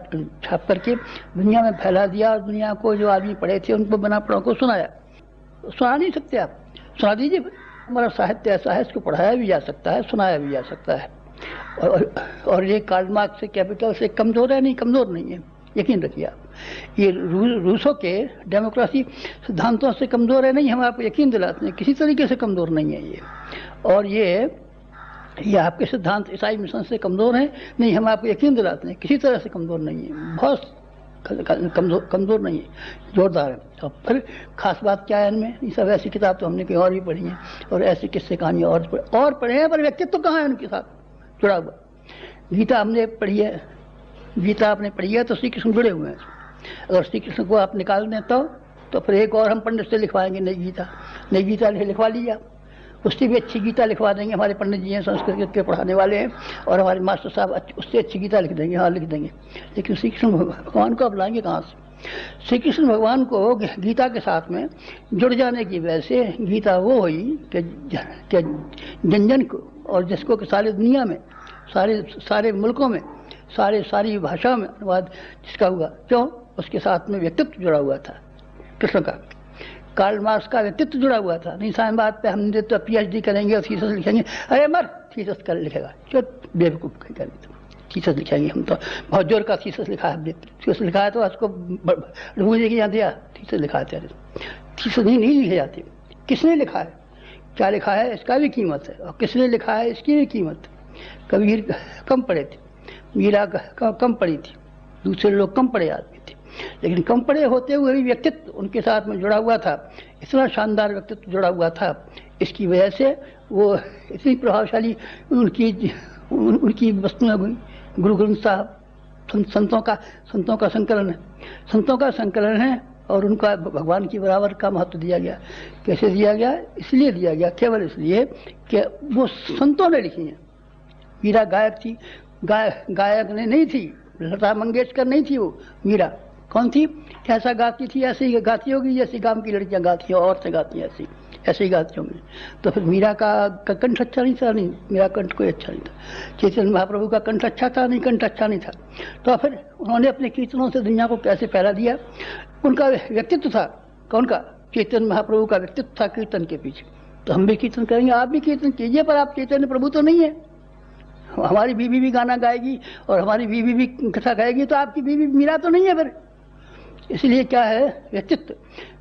छाप करके दुनिया में फैला दिया। और दुनिया को जो आदमी पढ़े थे उनको बना पढ़ों को सुनाया। सुना नहीं सकते आप? सुना दीजिए। हमारा साहित्य ऐसा है, इसको पढ़ाया भी जा सकता है, सुनाया भी जा सकता है। और ये कार्ल मार्क्स से, कैपिटल से कमज़ोर है? नहीं, कमज़ोर नहीं है, यकीन रखिए आप। ये रूसों के डेमोक्रेसी सिद्धांतों से कमज़ोर है? नहीं, हम आपको यकीन दिलाते हैं किसी तरीके से कमज़ोर नहीं है ये। और ये आपके सिद्धांत ईसाई मिशन से कमज़ोर हैं? नहीं, हम आपको यकीन दिलाते हैं किसी तरह से कमज़ोर नहीं है, बहुत कमज़ोर नहीं है, जोरदार है। और फिर खास बात क्या है इनमें? ये सब ऐसी किताब तो हमने कहीं और भी पढ़ी है और ऐसी किस्से कहानी और पढ़े हैं, पर व्यक्तित्व कहाँ है उनके साथ जुड़ा हुआ। गीता हमने पढ़ी है, गीता आपने पढ़ी है तो श्री कृष्ण जुड़े हुए हैं। अगर श्री कृष्ण को आप निकाल दें तो फिर एक और हम पंडित से लिखवाएंगे नई गीता लिखवा लीजिए आप। उससे भी अच्छी गीता लिखवा देंगे। हमारे पंडित जी हैं, संस्कृत के पढ़ाने वाले हैं, और हमारे मास्टर साहब उससे अच्छी गीता लिख देंगे, हाँ लिख देंगे। लेकिन श्री कृष्ण भगवान को आप लाएंगे कहाँ से? श्री कृष्ण भगवान को गीता के साथ में जुड़ जाने की वजह से गीता वो हुई कि जन जन को, और जिसको कि सारी दुनिया में, सारे मुल्कों में, सारी भाषाओं में अनुवाद जिसका हुआ। क्यों? उसके साथ में व्यक्तित्व जुड़ा हुआ था कृष्ण का। कार्ल मार्क्स का व्यक्तित्व जुड़ा हुआ था। नहीं साइन बात पे हमने तो PhD करेंगे और थीसिस लिखेंगे, अरे मर थीसिस कर लिखेगा, जो बेवकूफ़ करेंगे तो थीसिस लिखेंगे। हम तो बहुत जोर का थीसिस लिखा है, हमने थीसिस लिखा है तो उसको ढूंढने की यहाँ दिया थीसिस लिखा है, थीसिस नहीं लिखे जाते। किसने लिखा है, क्या लिखा है, इसका भी कीमत है, और किसने लिखा है इसकी भी कीमत है। कबीर कम पढ़े थे, मीरा कम पढ़ी थी, दूसरे लोग कम पढ़े आदमी थे, लेकिन कम पढ़े होते हुए भी व्यक्तित्व उनके साथ में जुड़ा हुआ था। इतना शानदार व्यक्तित्व जुड़ा हुआ था, इसकी वजह से वो इतनी प्रभावशाली उनकी वस्तुएं हुई। गुरु ग्रंथ साहब संतों का संकलन है, संतों का संकलन है, और उनका भगवान की बराबर का महत्व दिया गया। कैसे दिया गया? इसलिए दिया गया, केवल इसलिए कि वो संतों ने लिखी हैं। मीरा गायक थी, गायक ने नहीं थी, लता मंगेशकर नहीं थी वो। मीरा कौन थी? कैसा गाती थी? ऐसे ही गाती होगी जैसे गांव की लड़कियां गाती हैं, औरतें गाती हैं, ऐसे ही गाती होंगी। तो फिर मीरा का कंठ अच्छा नहीं था? नहीं, मेरा कंठ कोई अच्छा नहीं था। चैतन्य महाप्रभु का कंठ अच्छा था? नहीं, कंठ अच्छा नहीं था। तो फिर उन्होंने अपने कीर्तनों से दुनिया को कैसे फैला दिया? उनका व्यक्तित्व था। कौन का? चैतन्य महाप्रभु का व्यक्तित्व था कीर्तन के पीछे। तो हम भी कीर्तन करेंगे, आप भी कीर्तन कीजिए, पर आप चैतन्य प्रभु तो नहीं है। हमारी बीवी भी गाना गाएगी और हमारी बीवी भी कथा गाएगी, तो आपकी बीवी मीरा तो नहीं है फिर। इसलिए क्या है, व्यक्तित्व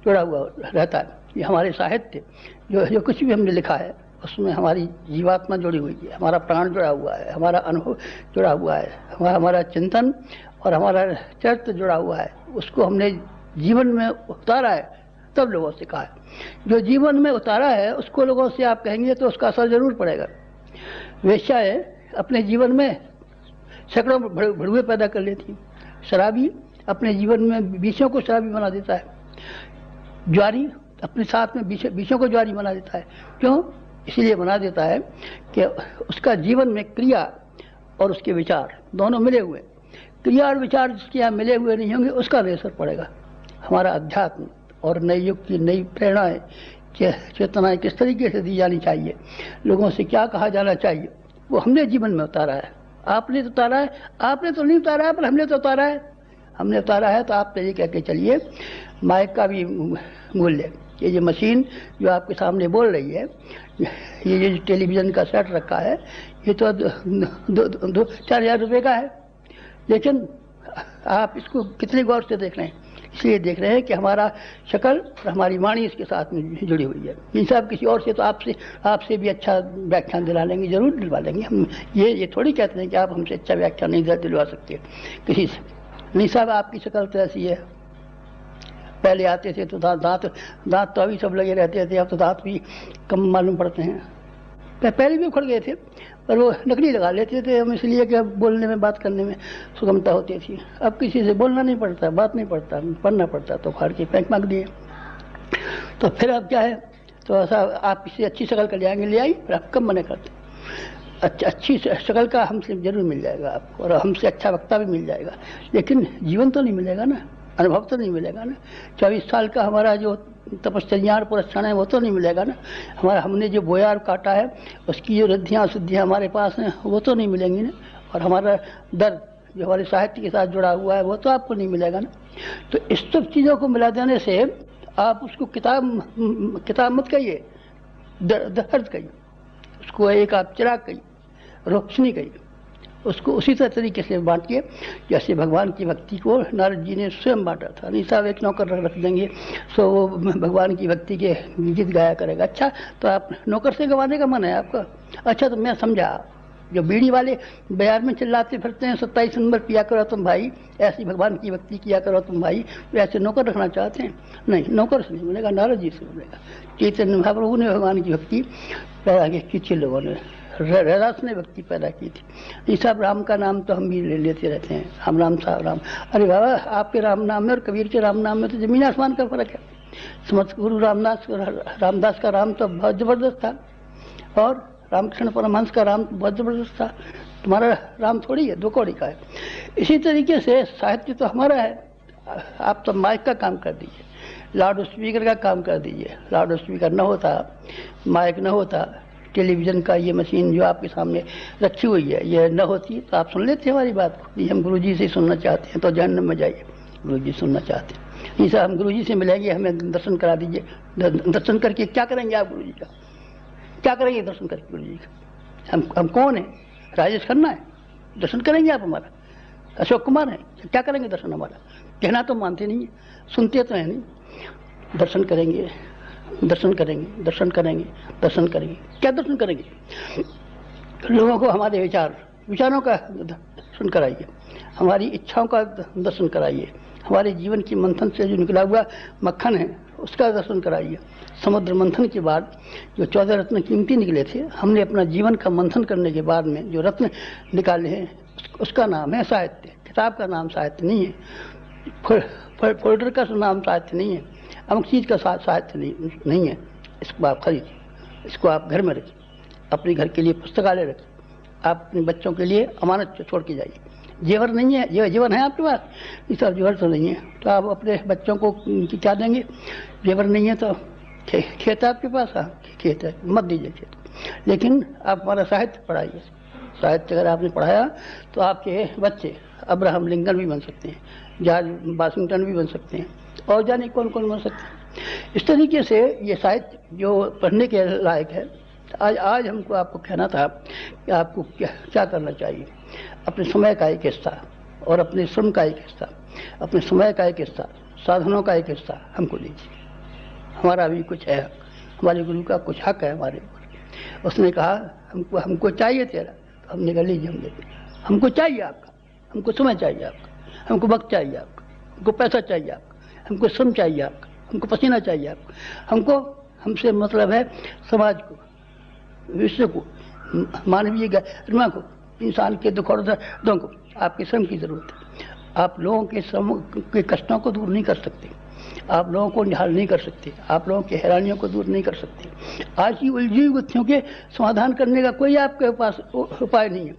जुड़ा हुआ रहता है। ये हमारे साहित्य जो कुछ भी हमने लिखा है उसमें हमारी जीवात्मा जुड़ी हुई है, हमारा प्राण जुड़ा हुआ है, हमारा अनुभव जुड़ा हुआ है, हमारा चिंतन और हमारा चरित्र जुड़ा हुआ है। उसको हमने जीवन में उतारा है, तब लोगों से कहा है। जो जीवन में उतारा है उसको लोगों से आप कहेंगे तो उसका असर जरूर पड़ेगा। वेश्याएं अपने जीवन में सैकड़ों भड़ुए पैदा कर लेती, शराबी अपने जीवन में बीचों को शराबी बना देता है, ज्वारी अपने साथ में बीचों को ज्वारी बना देता है। क्यों? इसलिए बना देता है कि उसका जीवन में क्रिया और उसके विचार दोनों मिले हुए, क्रिया और विचार जिसके यहाँ मिले हुए नहीं होंगे उसका भी असर पड़ेगा। हमारा अध्यात्म और नई युग की नई प्रेरणाएं, चेतनाएं किस तरीके से दी जानी चाहिए, लोगों से क्या कहा जाना चाहिए, वो हमने जीवन में उतारा है। आपने तो उतारा है, आपने तो नहीं उतारा है, पर हमने तो उतारा है। हमने उतारा है तो आप ये कह के चलिए, माइक का भी मूल्य, ये मशीन जो आपके सामने बोल रही है, ये जो टेलीविज़न का सेट रखा है, ये तो 2-4 हज़ार रुपये का है। लेकिन आप इसको कितने गौर से देख रहे हैं? इसलिए देख रहे हैं कि हमारा शक्ल और हमारी वाणी इसके साथ में जुड़ी हुई है। इन सब किसी और से तो आपसे भी अच्छा व्याख्यान दिला लेंगे, जरूर दिलवा लेंगे हम। ये थोड़ी कहते हैं कि आप हमसे अच्छा व्याख्यान नहीं दिलवा सकते किसी से। नहीं साहब, आपकी शक्ल तो ऐसी है। पहले आते थे तो दांत तो अभी सब लगे रहते थे, अब तो दांत भी कम मालूम पड़ते हैं। पहले भी उखड़ गए थे, पर वो नकली लगा लेते थे हम, इसलिए कि अब बोलने में, बात करने में सुगमता होती थी। अब किसी से बोलना नहीं पड़ता, बात नहीं पड़ता, पढ़ना पड़ता, तो फाड़ के फेंक मांग दिए। तो फिर अब क्या है, तो ऐसा आप किसी अच्छी शक्ल का ले आएंगे, ले आई, फिर आप कम मना करते। अच्छी शक्ल का हमसे जरूर मिल जाएगा आपको, और हमसे अच्छा वक्ता भी मिल जाएगा, लेकिन जीवन तो नहीं मिलेगा ना, अनुभव तो नहीं मिलेगा ना। 24 साल का हमारा जो तपश्चर्या और पुरस्कार है वो तो नहीं मिलेगा ना। हमने जो बोया और काटा है उसकी जो रिद्धियाँ सिद्धियाँ हमारे पास हैं वो तो नहीं मिलेंगी ना। और हमारा दर्द जो हमारे साहित्य के साथ जुड़ा हुआ है वो तो आपको नहीं मिलेगा ना। तो इस सब चीज़ों को मिला देने से आप उसको किताब मत कहिए, दर्द कहिए, उसको एक आप चिराग कहिए, रोशनी कहिए, उसको उसी तरीके से बांटिए जैसे भगवान की भक्ति को नारद जी ने स्वयं बांटा था। नहीं साहब एक नौकर रख देंगे सो वो भगवान की भक्ति के गीत गाया करेगा। अच्छा, तो आप नौकर से गवाने का मन है आपका? अच्छा, तो मैं समझा, जो बीड़ी वाले बाजार में चिल्लाते फिरते हैं 27 नंबर पिया करो तुम भाई, ऐसी भगवान की भक्ति किया करो तुम भाई, वैसे नौकर रखना चाहते हैं? नहीं, नौकर से नहीं मिलेगा, नारद जी से मिलेगा। चैतन्य महाप्रभु ने भगवान की भक्ति पैदा की थी, लोगों ने रैदास ने भक्ति पैदा की थी। ये सब राम का नाम तो हम भी लेते रहते हैं, राम साहब राम। अरे बाबा, आपके राम नाम में और कबीर के राम नाम में तो जमीन आसमान का फर्क है। समर्थ गुरु रामदास का राम तो बहुत जबरदस्त था। और रामकृष्ण परमहंस का राम बहुत जबरदस्त था, तुम्हारा राम थोड़ी है, 2 कौड़ी का है। इसी तरीके से साहित्य तो हमारा है, आप तो माइक का काम कर दीजिए, लाउड स्पीकर का काम कर दीजिए। लाउड स्पीकर न होता, माइक न होता, टेलीविज़न का ये मशीन जो आपके सामने रखी हुई है ये न होती तो आप सुन लेते हमारी बात को। हम गुरुजी से सुनना चाहते हैं तो जहन्नम में जाइए, गुरुजी सुनना चाहते हैं नहीं साहब, हम गुरुजी से मिलेंगे, हमें दर्शन करा दीजिए। दर्शन करके क्या करेंगे आप गुरुजी का? क्या करेंगे दर्शन करके गुरुजी का? हम कौन हैं? राजेश खन्ना है, दर्शन करेंगे आप हमारा? अशोक कुमार है, क्या करेंगे दर्शन हमारा? कहना तो मानते नहीं है, सुनते तो है नहीं। दर्शन करेंगे, दर्शन करेंगे, दर्शन करेंगे, दर्शन करेंगे। क्या दर्शन करेंगे? लोगों को हमारे विचारों का दर्शन कराइए, हमारी इच्छाओं का दर्शन कराइए, हमारे जीवन की मंथन से जो निकला हुआ मक्खन है उसका दर्शन कराइए। समुद्र मंथन के बाद जो 14 रत्न कीमती निकले थे, हमने अपना जीवन का मंथन करने के बाद में जो रत्न निकाले हैं उसका नाम है साहित्य। किताब का नाम साहित्य नहीं है, फोल्डर का नाम साहित्य नहीं है, अमुक चीज़ का साहित्य नहीं है। इसको आप खरीदिए, इसको आप घर में रखिए, अपने घर के लिए पुस्तकालय रखिए, आप अपने बच्चों के लिए अमानत छोड़ के जाइए। जेवर नहीं है, जेवर है आपके पास? ये सब जेवर तो नहीं है, तो आप अपने बच्चों को क्या देंगे? जेवर नहीं है तो खेत है आपके पास? हाँ खेत है, मत दीजिए खेत, लेकिन आप हमारा साहित्य पढ़ाइए। साहित्य अगर आपने पढ़ाया तो आपके बच्चे अब्राहम लिंकन भी बन सकते हैं, जॉर्ज वाशिंगटन भी बन सकते हैं, और जाने कौन कौन बन सकते हैं। इस तरीके से ये साहित्य जो पढ़ने के लायक है। आज हमको आपको कहना था कि आपको क्या करना चाहिए। अपने समय का एक हिस्सा और अपने श्रम का एक हिस्सा, अपने समय का एक हिस्सा, साधनों का एक हिस्सा हमको दीजिए। हमारा भी कुछ है, हमारे गुरु का कुछ हक है हमारे ऊपर। उसने कहा हमको चाहिए तेरा, तो हमने कहा लीजिए हम देते। हमको चाहिए आपका, हमको समय चाहिए आपका, हमको वक्त चाहिए आपका, हमको पैसा चाहिए आपका, हमको श्रम चाहिए आपका, हमको पसीना चाहिए आपका, हमसे मतलब है समाज को, विश्व को, मानवीय गरिमा को, इंसान के दुख और दर्दों को आपके श्रम की जरूरत है। आप लोगों के श्रम के कष्टों को दूर नहीं कर सकते, आप लोगों को निहाल नहीं कर सकते, आप लोगों की हैरानियों को दूर नहीं कर सकते। आज की उलझी गुत्थियों के समाधान करने का कोई आपके पास उपाय नहीं है।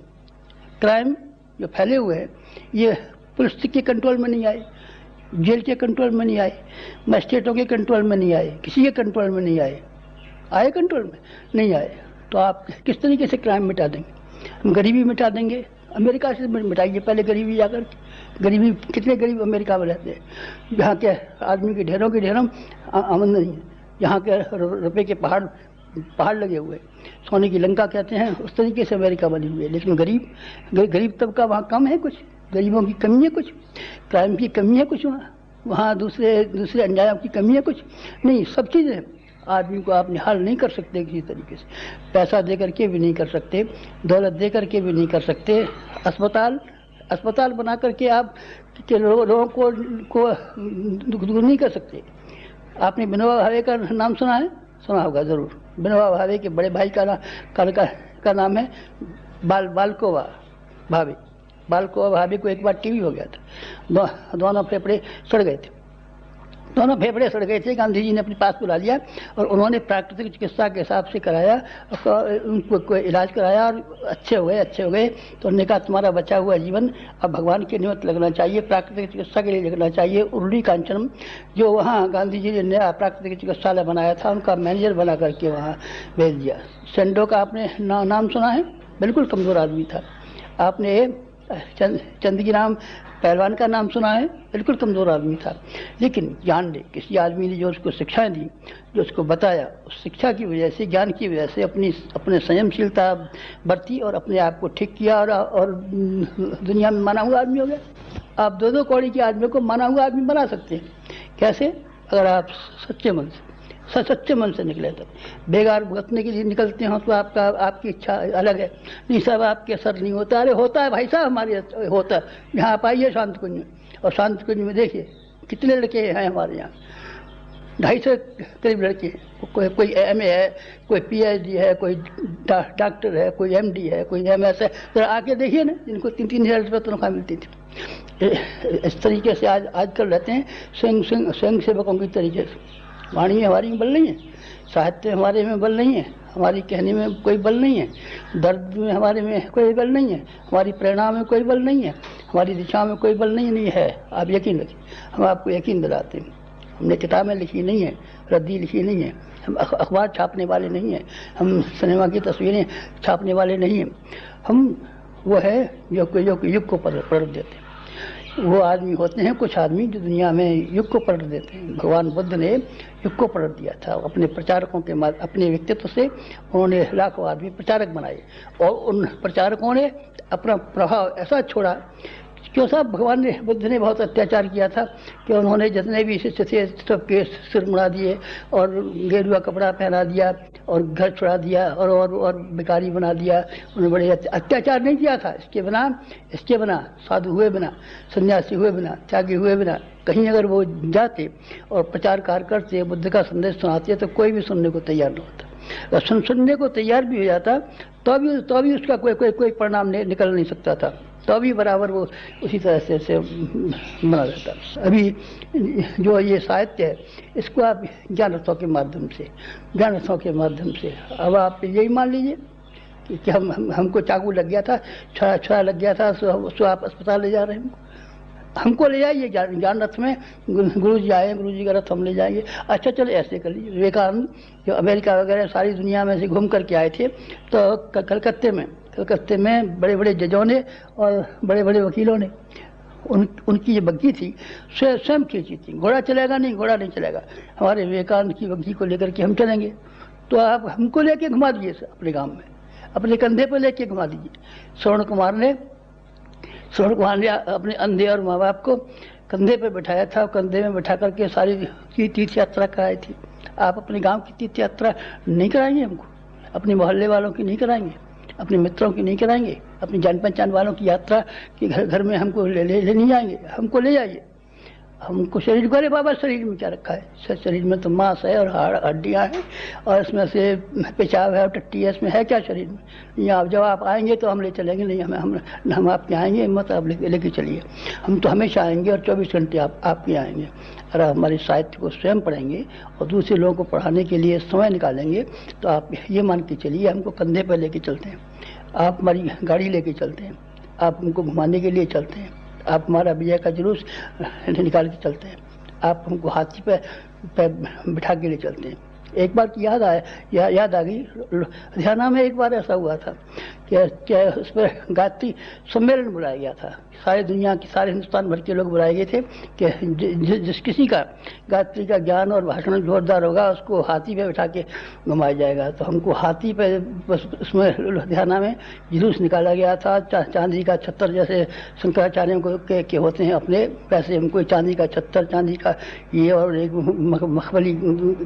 क्राइम जो फैले हुए हैं ये पुलिस के कंट्रोल में नहीं आए, जेल के कंट्रोल में नहीं आए, मजिस्ट्रेटों के कंट्रोल में नहीं आए, किसी के कंट्रोल में नहीं आए कंट्रोल में नहीं आए, तो आप किस तरीके से क्राइम मिटा देंगे? हम गरीबी मिटा देंगे? अमेरिका से मिटाइए पहले गरीबी जाकर। गरीबी, कितने गरीब अमेरिका में रहते हैं, यहाँ के आदमी की ढेरों आमदनी है, यहाँ के रुपए के पहाड़ लगे हुए, सोने की लंका कहते हैं, उस तरीके से अमेरिका बनी हुई है। लेकिन गरीब तबका वहाँ कम है, कुछ गरीबों की कमी है, कुछ क्राइम की कमी है, कुछ वहाँ दूसरे अन्यायों की कमी है, कुछ नहीं। सब चीज़ें आदमी को आप निहाल नहीं कर सकते किसी तरीके से, पैसा दे करके भी नहीं कर सकते, दौलत दे करके भी नहीं कर सकते। अस्पताल बना करके आप लोगों को दूर नहीं कर सकते। आपने विनोबा भावे का नाम सुना है? सुना होगा ज़रूर। विनोबा भावे के बड़े भाई का नाम है बालकोबा भावे। बालकोबा भावे को एक बार टीबी हो गया था, दोनों फेफड़े सड़ गए थे। गांधी जी ने अपने पास बुला लिया और उन्होंने प्राकृतिक चिकित्सा के हिसाब से कराया, उनको इलाज कराया और अच्छे हो गए। तो उन्होंने कहा तुम्हारा बचा हुआ जीवन अब भगवान के निमित्त लगना चाहिए, प्राकृतिक चिकित्सा के लिए लगना चाहिए। उर्ली कांचनम जो वहाँ गांधी जी ने नया प्राकृतिक चिकित्सालय बनाया था, उनका मैनेजर बना करके वहाँ भेज दिया। सेंडो का आपने नाम सुना है? बिल्कुल कमज़ोर आदमी था। आपने चंदगीराम पहलवान का नाम सुना है? बिल्कुल कमज़ोर आदमी था, लेकिन ज्ञान ने, किसी आदमी ने जो उसको शिक्षाएं दी, जो उसको बताया, उस शिक्षा की वजह से, ज्ञान की वजह से अपने संयमशीलता बरती और अपने आप को ठीक किया और दुनिया में माना हुआ आदमी हो गया। आप 2-2 कौड़ी के आदमी को माना हुआ आदमी बना सकते हैं। कैसे? अगर आप सच्चे मन से निकले। तो बेगार भुगतने के लिए निकलते हो तो आपकी इच्छा अलग है। नहीं साहब आपके असर नहीं होता। अरे होता है भाई साहब, हमारे होता है। यहाँ आप आइए शांत कुंज में, और शांत कुंज में देखिए कितने लड़के हैं हमारे यहाँ, 250 करीब लड़के हैं। कोई MA है, कोई PhD है, कोई डॉक्टर है, कोई MD है, कोई MS है। तो आके देखिए ना, जिनको 3-3 हज़ार रुपये तनख्वाह मिलती थी। इस तरीके से आजकल रहते हैं स्वयं सेवकों की तरीके से। वाणी हमारी में बल नहीं है, साहित्य हमारे में बल नहीं है, हमारी कहने में कोई बल नहीं है, दर्द में हमारे में कोई बल नहीं है, हमारी प्रेरणा में कोई बल नहीं है, हमारी दिशा में कोई बल नहीं है। आप यकीन रखिए, हम आपको यकीन दिलाते हैं। हमने किताबें लिखी नहीं है, रद्दी लिखी नहीं है, हम अखबार छापने वाले नहीं हैं, हम सिनेमा की तस्वीरें छापने वाले नहीं हैं। हम वो है जो युग को पलट देते हैं। वो आदमी होते हैं कुछ आदमी जो दुनिया में युग को पलट देते हैं। भगवान बुद्ध ने युग को पलट दिया था अपने प्रचारकों के अपने व्यक्तित्व से। उन्होंने लाखों आदमी प्रचारक बनाए और उन प्रचारकों ने अपना प्रभाव ऐसा छोड़ा। क्यों साहब, भगवान ने बुद्ध ने बहुत अत्याचार किया था कि उन्होंने जितने भी शिष्य थे सबके सिर मुड़ा दिए और गेरुआ कपड़ा पहना दिया और घर छुड़ा दिया और भिखारी बना दिया। उन्होंने बड़े अत्याचार नहीं किया था। इसके बिना साधु हुए बिना, सन्यासी हुए बिना, त्यागी हुए बिना कहीं अगर वो जाते और प्रचार कार्य करते, बुद्ध का संदेश सुनाते, तो कोई भी सुनने को तैयार न होता। सुनने को तैयार भी हो जाता तो भी उसका कोई परिणाम निकल नहीं सकता था, तो भी बराबर वो उसी तरह से बना रहता। अभी जो ये साहित्य है, इसको आप ज्ञान रथों के माध्यम से अब आप यही मान लीजिए कि हमको चाकू लग गया था, छुरा लग गया था, सो आप अस्पताल ले जा रहे हैं। हमको ले जाइए ज्ञान रथ में, गुरु जी आए, गुरु जी का रथ हम ले जाएंगे। अच्छा चलो ऐसे कर लीजिए। विवेकानंद जो अमेरिका वगैरह सारी दुनिया में से घूम करके आए थे, तो कलकत्ते में बड़े बड़े जजों ने और बड़े बड़े वकीलों ने उनकी जो बग्घी थी स्वयं खींची थी। घोड़ा चलेगा नहीं, घोड़ा नहीं चलेगा, हमारे विवेकानंद की बग्घी को लेकर के हम चलेंगे। तो आप हमको लेके घुमा दीजिए अपने गाँव में, अपने कंधे पर लेके घुमा दीजिए। श्रवण कुमार ने अपने अंधे और माँ बाप को कंधे पे बिठाया था, कंधे में बिठा करके सारी तीर्थ यात्रा कराई थी। आप अपने गांव की तीर्थ यात्रा नहीं कराएंगे हमको, अपने मोहल्ले वालों की नहीं कराएंगे, अपने मित्रों की नहीं कराएंगे, अपनी जान पहचान वालों की यात्रा कि घर में हमको ले नहीं जाएंगे। हमको ले जाइए। हमको शरीर को, अरे बाबा शरीर में क्या रखा है? शरीर में तो मांस है और हड्डियाँ हैं और इसमें से पेशाब है और टट्टी है, इसमें है क्या शरीर में? या जब आप आएंगे तो हम ले चलेंगे, नहीं हम आपके आएंगे, मत आप लेके चलिए। हम तो हमेशा आएंगे और 24 घंटे आपके आएंगे। अगर आप हमारे साहित्य को स्वयं पढ़ेंगे और दूसरे लोगों को पढ़ाने के लिए समय निकालेंगे, तो आप ये मान के चलिए हमको कंधे पर लेके चलते हैं, आप हमारी गाड़ी लेके चलते हैं, आप हमको घुमाने के लिए चलते हैं, आप हमारा विजय का जुलूस निकाल के चलते हैं, आप हमको हाथी पे बिठा के ले चलते हैं। एक बार की याद आ गई, लुधियाना में एक बार ऐसा हुआ था कि उस पर गायत्री सम्मेलन बुलाया गया था। सारी दुनिया की, सारे हिंदुस्तान भर के लोग बुलाए गए थे कि जिस किसी का गायत्री का ज्ञान और भाषण जोरदार होगा उसको हाथी पे बिठा के घुमाया जाएगा। तो हमको हाथी पे उसमें लुधियाना में जुलूस निकाला गया था। चांदी का छत्तर, जैसे शंकराचार्यों के होते हैं अपने, वैसे हमको चांदी का छत्तर, चांदी का ये और एक मखमली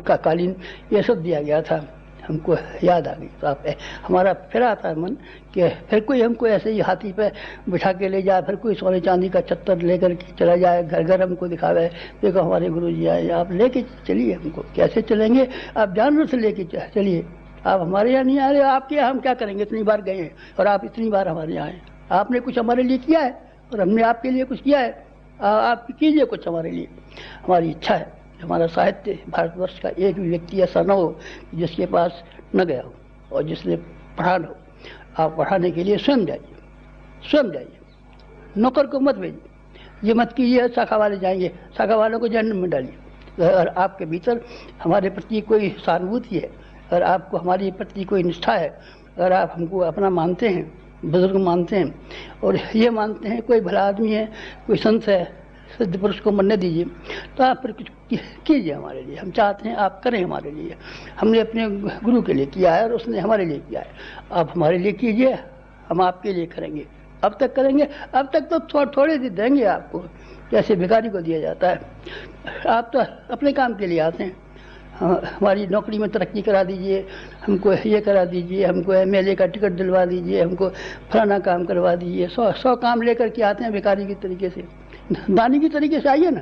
का कालीन, ये सब दिया गया था। हमको याद आ गई। तो आप हमारा फिर आता है मन कि फिर कोई हमको ऐसे ही हाथी पे बिठा के ले जाए, फिर कोई सोने चांदी का छत्तर लेकर के चला जाए, घर घर हमको दिखावे, देखो हमारे गुरु जी आए। आप लेके चलिए हमको। कैसे चलेंगे? आप जानवर से लेके चलिए। आप हमारे यहाँ नहीं आ रहे, आपके यहाँ हम क्या करेंगे? इतनी बार गए हैं और आप इतनी बार हमारे यहाँ आए। आपने कुछ हमारे लिए किया है और हमने आपके लिए कुछ किया है। आप कीजिए कुछ हमारे लिए। हमारी इच्छा है हमारा साहित्य भारतवर्ष का एक भी व्यक्ति ऐसा न हो जिसके पास न गया हो और जिसने पढ़ा न हो। आप पढ़ाने के लिए स्वयं जाइए, नौकर को मत भेजिए। ये मत कीजिए शाखा वाले जाएंगे, शाखा वालों को जहन्नम में डालिए। अगर आपके भीतर हमारे प्रति कोई सहानुभूति है, अगर आपको हमारे प्रति कोई निष्ठा है, अगर आप हमको अपना मानते हैं, बुजुर्ग मानते हैं और ये मानते हैं कोई भला आदमी है, कोई संत है, सिद्ध पुरुष को मरने दीजिए, तो आप फिर कुछ कीजिए हमारे लिए। हम चाहते हैं आप करें हमारे लिए। हमने अपने गुरु के लिए किया है और उसने हमारे लिए किया है। आप हमारे लिए कीजिए, हम आपके लिए करेंगे। अब तक करेंगे, अब तक तो थोड़े दिन देंगे आपको, जैसे भिखारी को दिया जाता है। आप तो अपने काम के लिए आते हैं। हमारी नौकरी में तरक्की करा दीजिए, हमको ये करा दीजिए, हमको MLA का टिकट दिलवा दीजिए, हमको फलाना काम करवा दीजिए। 100 काम लेकर के आते हैं भिखारी की तरीके से। दानी की तरीके से आइए ना,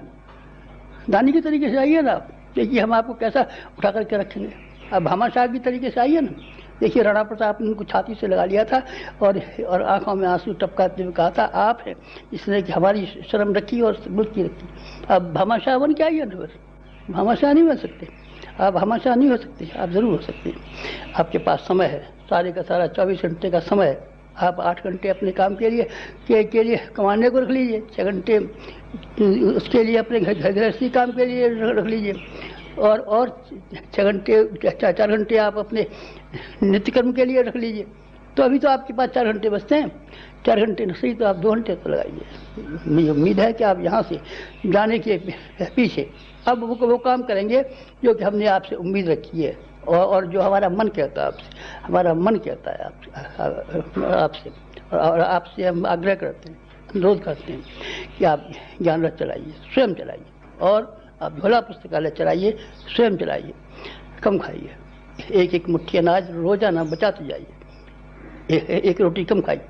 दानी की तरीके से आइए ना। आप देखिए हम आपको कैसा उठा करके रखेंगे। अब भामाशाह की तरीके से आइए ना। देखिए राणा प्रताप ने उनको छाती से लगा लिया था और आंखों में आंसू टपकाते हुए कहा था, आप है जिसने कि हमारी शर्म रखी और मुल्क की रखी। अब भामाशाह बन के आइए ना, बस भामाशाह नहीं बन सकते। आप हमेशा नहीं हो सकते, आप ज़रूर हो सकते हैं। आपके पास समय है, सारे का सारा 24 घंटे का समय है। आप 8 घंटे अपने काम के लिए कमाने को रख लीजिए, 6 घंटे उसके लिए अपने गृहस्थी काम के लिए रख लीजिए, और 6 घंटे 4 घंटे आप अपने नित्य कर्म के लिए रख लीजिए। तो अभी तो आपके पास 4 घंटे बचते हैं। 4 घंटे न सही तो आप 2 घंटे तो लगाइए। मुझे उम्मीद है कि आप यहाँ से जाने के पीछे अब वो काम करेंगे जो कि हमने आपसे उम्मीद रखी है, और जो हमारा मन कहता है आपसे, हमारा मन कहता है आपसे, और आपसे हम आग्रह करते हैं, अनुरोध करते हैं कि आप ज्ञान रथ चलाइए, स्वयं चलाइए, और आप झोला पुस्तकालय चलाइए, स्वयं चलाइए। कम खाइए, एक मुट्ठी अनाज रोजाना बचाते जाइए, एक रोटी कम खाइए।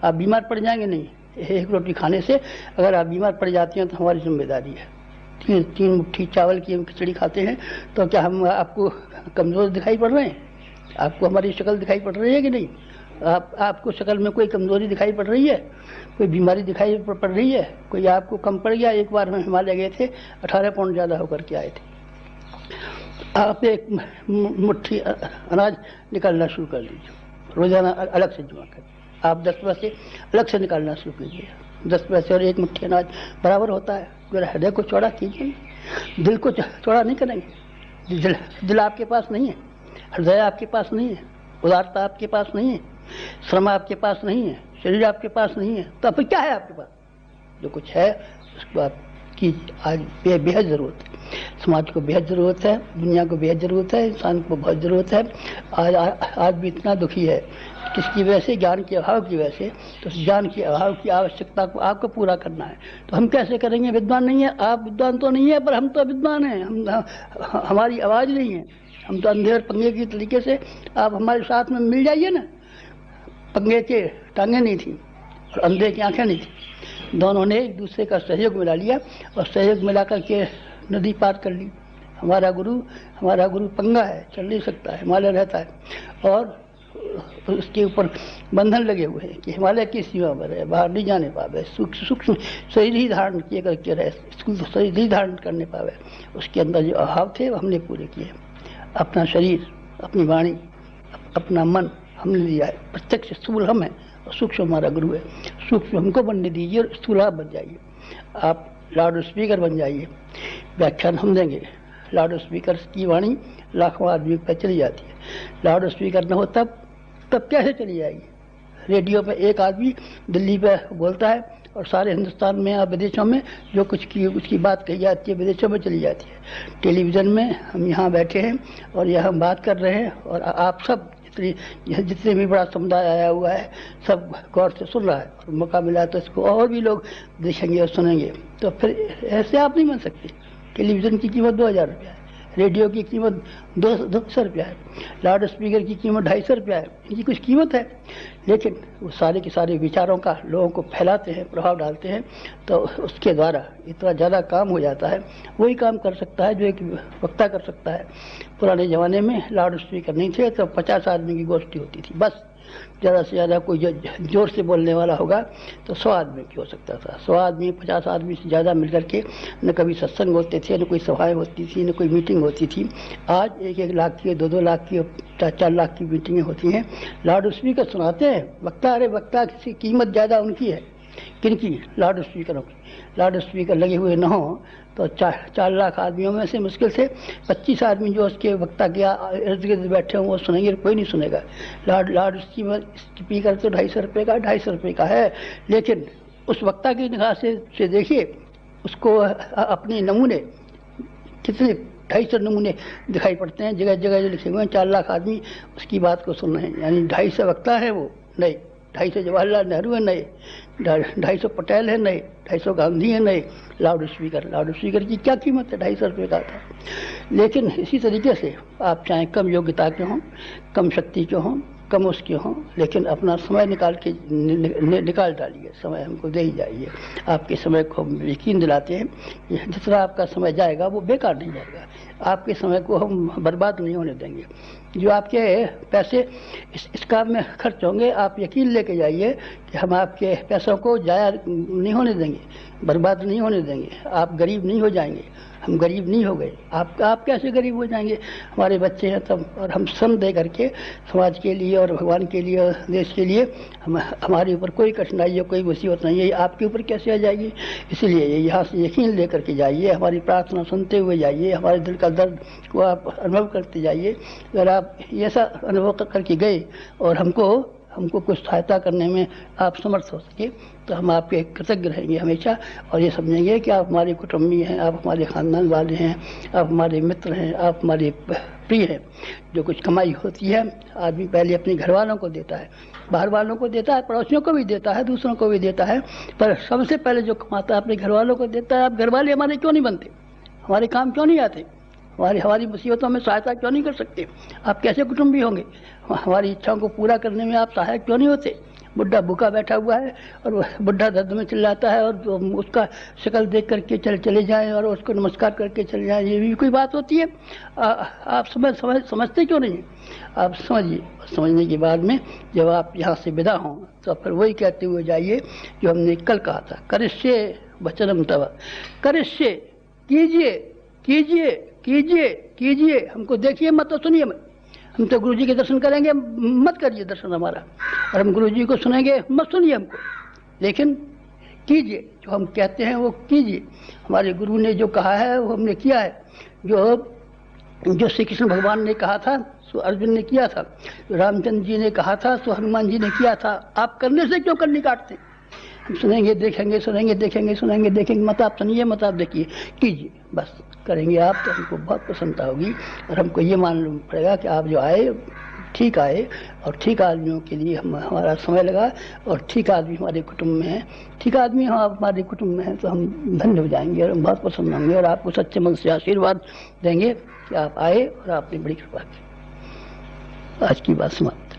आप बीमार पड़ जाएंगे नहीं, एक रोटी खाने से अगर आप बीमार पड़ जाते हैं तो हमारी जिम्मेदारी है। तीन मुट्ठी चावल की खिचड़ी खाते हैं तो क्या हम आपको कमज़ोर दिखाई पड़ रहे हैं? आपको हमारी शक्ल दिखाई पड़ रही है कि नहीं? आपको शक्ल में कोई कमज़ोरी दिखाई पड़ रही है? कोई बीमारी दिखाई पड़ रही है? कोई आपको कम पड़ गया? एक बार हम हिमालय गए थे, 18 पाउंड ज़्यादा होकर के आए थे। आप एक मुट्ठी अनाज निकालना शुरू कर लीजिए, रोज़ाना अलग से जमा कर। आप 10 पैसे अलग से निकालना शुरू कीजिए। 10 पैसे और एक मुट्ठी अनाज बराबर होता है। मेरा हृदय को चौड़ा कीजिए, दिल को चौड़ा नहीं करेंगे। दिल आपके पास नहीं है, हृदय आपके पास नहीं है, उदारता आपके पास नहीं है, श्रम आपके पास नहीं है, शरीर आपके पास नहीं है, तो फिर क्या है आपके पास? जो कुछ है उसको आपकी आज बेहद ज़रूरत है। समाज को बेहद ज़रूरत है, दुनिया को बेहद ज़रूरत है, इंसान को बहुत ज़रूरत है। आज भी इतना दुखी है, किसकी वजह से? ज्ञान के अभाव की वजह से। तो ज्ञान के अभाव की आवश्यकता को आपको पूरा करना है, तो हम कैसे करेंगे? विद्वान नहीं है आप, विद्वान तो नहीं है, पर हम तो विद्वान हैं। हमारी आवाज़ नहीं है, हम तो अंधे और पंगे की तरीके से आप हमारे साथ में मिल जाइए ना। पंगे के टांगे नहीं थी और अंधे की आंखें नहीं थी, दोनों ने एक दूसरे का सहयोग मिला लिया और सहयोग मिला करके नदी पार कर ली। हमारा गुरु पंगा है, चल नहीं सकता, हिमालय रहता है और उसके ऊपर बंधन लगे हुए हैं कि हिमालय की सीमा पर है, बाहर नहीं जाने पावे, सूक्ष्म शरीर ही धारण किए करके रहे, शरीर ही धारण करने पावे। उसके अंदर जो अभाव थे वो हमने पूरे किए। अपना शरीर, अपनी वाणी, अपना मन हमने लिया है। प्रत्यक्ष स्थूल हम हैं और सूक्ष्म हमारा गुरु है। सूक्ष्म हमको बनने दीजिए और स्थूल आप बन जाइए। आप लाउड स्पीकर बन जाइए। व्याख्यान हम देंगे। लाउड स्पीकर की वाणी लाखों आदमी पर चली जाती है। लाउड स्पीकर न हो तब कैसे चली जाएगी? रेडियो पे एक आदमी दिल्ली पे बोलता है और सारे हिंदुस्तान में या विदेशों में जो कुछ की उसकी बात कही जाती है विदेशों में चली जाती है। टेलीविज़न में हम यहाँ बैठे हैं और यह हम बात कर रहे हैं और आप सब जितने भी बड़ा समुदाय आया हुआ है सब गौर से सुन रहा है और मौका मिला तो इसको और भी लोग देखेंगे और सुनेंगे। तो फिर ऐसे आप नहीं बन सकते। टेलीविज़न की कीमत 2000 रुपया है, रेडियो की कीमत 200 रुपया है, लाउड स्पीकर की कीमत 250 रुपया है। इनकी कुछ कीमत है, लेकिन वो सारे के सारे विचारों का लोगों को फैलाते हैं, प्रभाव डालते हैं, तो उसके द्वारा इतना ज़्यादा काम हो जाता है। वही काम कर सकता है जो एक वक्ता कर सकता है। पुराने ज़माने में लाउड स्पीकर नहीं थे तो 50 आदमी की गोष्ठी होती थी बस। ज़्यादा से ज़्यादा कोई जोर से बोलने वाला होगा तो 100 आदमी की हो सकता था। 100 आदमी 50 आदमी से ज़्यादा मिलकर के न कभी सत्संग होते थे, न कोई सभाएं होती थी, न कोई मीटिंग होती थी। आज 1-1 लाख की, 2-2 लाख की, 4-4 लाख की मीटिंगें होती हैं। लाउड स्पीकर सुनाते हैं वक्ता। अरे वक्ता की कीमत ज़्यादा उनकी है। किनकी? लाउड स्पीकरों की। लाउड स्पीकर लगे हुए न हो तो 4 लाख आदमियों में से मुश्किल से 25 आदमी जो उसके वक्ता के इर्द गिर्द बैठे हों वो सुनेंगे, कोई नहीं सुनेगा। लाउड स्पीकर तो 250 रुपये का 250 रुपये का है, लेकिन उस वक्ता की निगाह से देखिए उसको अपने नमूने कितने 250 नमूने दिखाई पड़ते हैं। जगह जगह जो लिखे हुए हैं 4 लाख आदमी उसकी बात को सुन रहे हैं। यानी 250 वक्ता है वो नहीं, 250 जवाहरलाल नेहरू है नए, 250 पटेल है नए, 250 गांधी है नए। लाउड स्पीकर की क्या कीमत है? 250 रुपये का था। लेकिन इसी तरीके से आप चाहे कम योग्यता के हों, कम शक्ति के हों, कम उसके हों, लेकिन अपना समय निकाल डालिए। समय हमको दे ही जाइए। आपके समय को हम यकीन दिलाते हैं जितना आपका समय जाएगा वो बेकार नहीं जाएगा। आपके समय को हम बर्बाद नहीं होने देंगे। जो आपके पैसे इस काम में खर्च होंगे, आप यकीन लेके जाइए कि हम आपके पैसों को जाया नहीं होने देंगे, बर्बाद नहीं होने देंगे। आप गरीब नहीं हो जाएंगे, हम गरीब नहीं हो गए। आप कैसे गरीब हो जाएंगे? हमारे बच्चे हैं तब, और हम श्रम दे करके समाज के लिए और भगवान के लिए और देश के लिए हमारे ऊपर कोई कठिनाई या कोई मुसीबत नहीं है, आपके ऊपर कैसे आ जाएगी? इसलिए यहाँ से यकीन लेकर के जाइए, हमारी प्रार्थना सुनते हुए जाइए, हमारे दिल का दर्द को आप अनुभव करते जाइए। अगर आप ऐसा अनुभव करके गए और हमको कुछ सहायता करने में आप समर्थ हो सके तो हम आपके कृतज्ञ रहेंगे हमेशा, और ये समझेंगे कि आप हमारे कुटुंबी हैं, आप हमारे ख़ानदान वाले हैं, आप हमारे मित्र हैं, आप हमारे प्रिय हैं। जो कुछ कमाई होती है आदमी पहले अपने घर वालों को देता है, बाहर वालों को देता है, पड़ोसियों को भी देता है, दूसरों को भी देता है, पर सबसे पहले जो कमाता है अपने घर वालों को देता है। आप घर वाले हमारे क्यों नहीं बनते? हमारे काम क्यों नहीं आते? हमारी मुसीबतों में सहायता क्यों नहीं कर सकते? आप कैसे कुटुंबी होंगे? हमारी इच्छाओं को पूरा करने में आप सहायक क्यों नहीं होते? बुढ़ा भूखा बैठा हुआ है और वह बुढ़ा दर्द में चिल्लाता है और उसका शक्ल देख करके चले जाएं और उसको नमस्कार करके चले जाएं, ये भी कोई बात होती है? आप समझते क्यों नहीं? आप समझिए। समझने के बाद में जब आप यहाँ से विदा हों तो फिर वही कहते हुए जाइए जो हमने कल कहा था, करिष्ये वचनम तव, करिष्ये, कीजिए कीजिए कीजिए कीजिए, हमको देखिए मत तो सुनिए मत। हम तो गुरु जी के दर्शन करेंगे, मत करिए दर्शन हमारा, और हम गुरु जी को सुनेंगे, मत सुनिए हमको, लेकिन कीजिए जो हम कहते हैं वो कीजिए। हमारे गुरु ने जो कहा है वो हमने किया है। जो श्री कृष्ण भगवान ने कहा था सो अर्जुन ने किया था, रामचंद्र जी ने कहा था सो हनुमान जी ने किया था। आप करने से क्यों करनी काटते? हम सुनेंगे देखेंगे, सुनेंगे देखेंगे, सुनेंगे देखेंगे, मत आप सुनिए मत आप देखिए, कीजिए बस। करेंगे आप तो हमको बहुत प्रसन्नता होगी, और हमको ये मालूम पड़ेगा कि आप जो आए ठीक आए, और ठीक आदमियों के लिए हमारा समय लगा, और ठीक आदमी हमारे कुटुंब में है, ठीक आदमी हमारे कुटुंब में है, तो हम धन्य हो जाएंगे और हम बहुत प्रसन्न होंगे, और आपको सच्चे मन से आशीर्वाद देंगे कि आप आए और आपने बड़ी कृपा की। आज की बात समाप्त।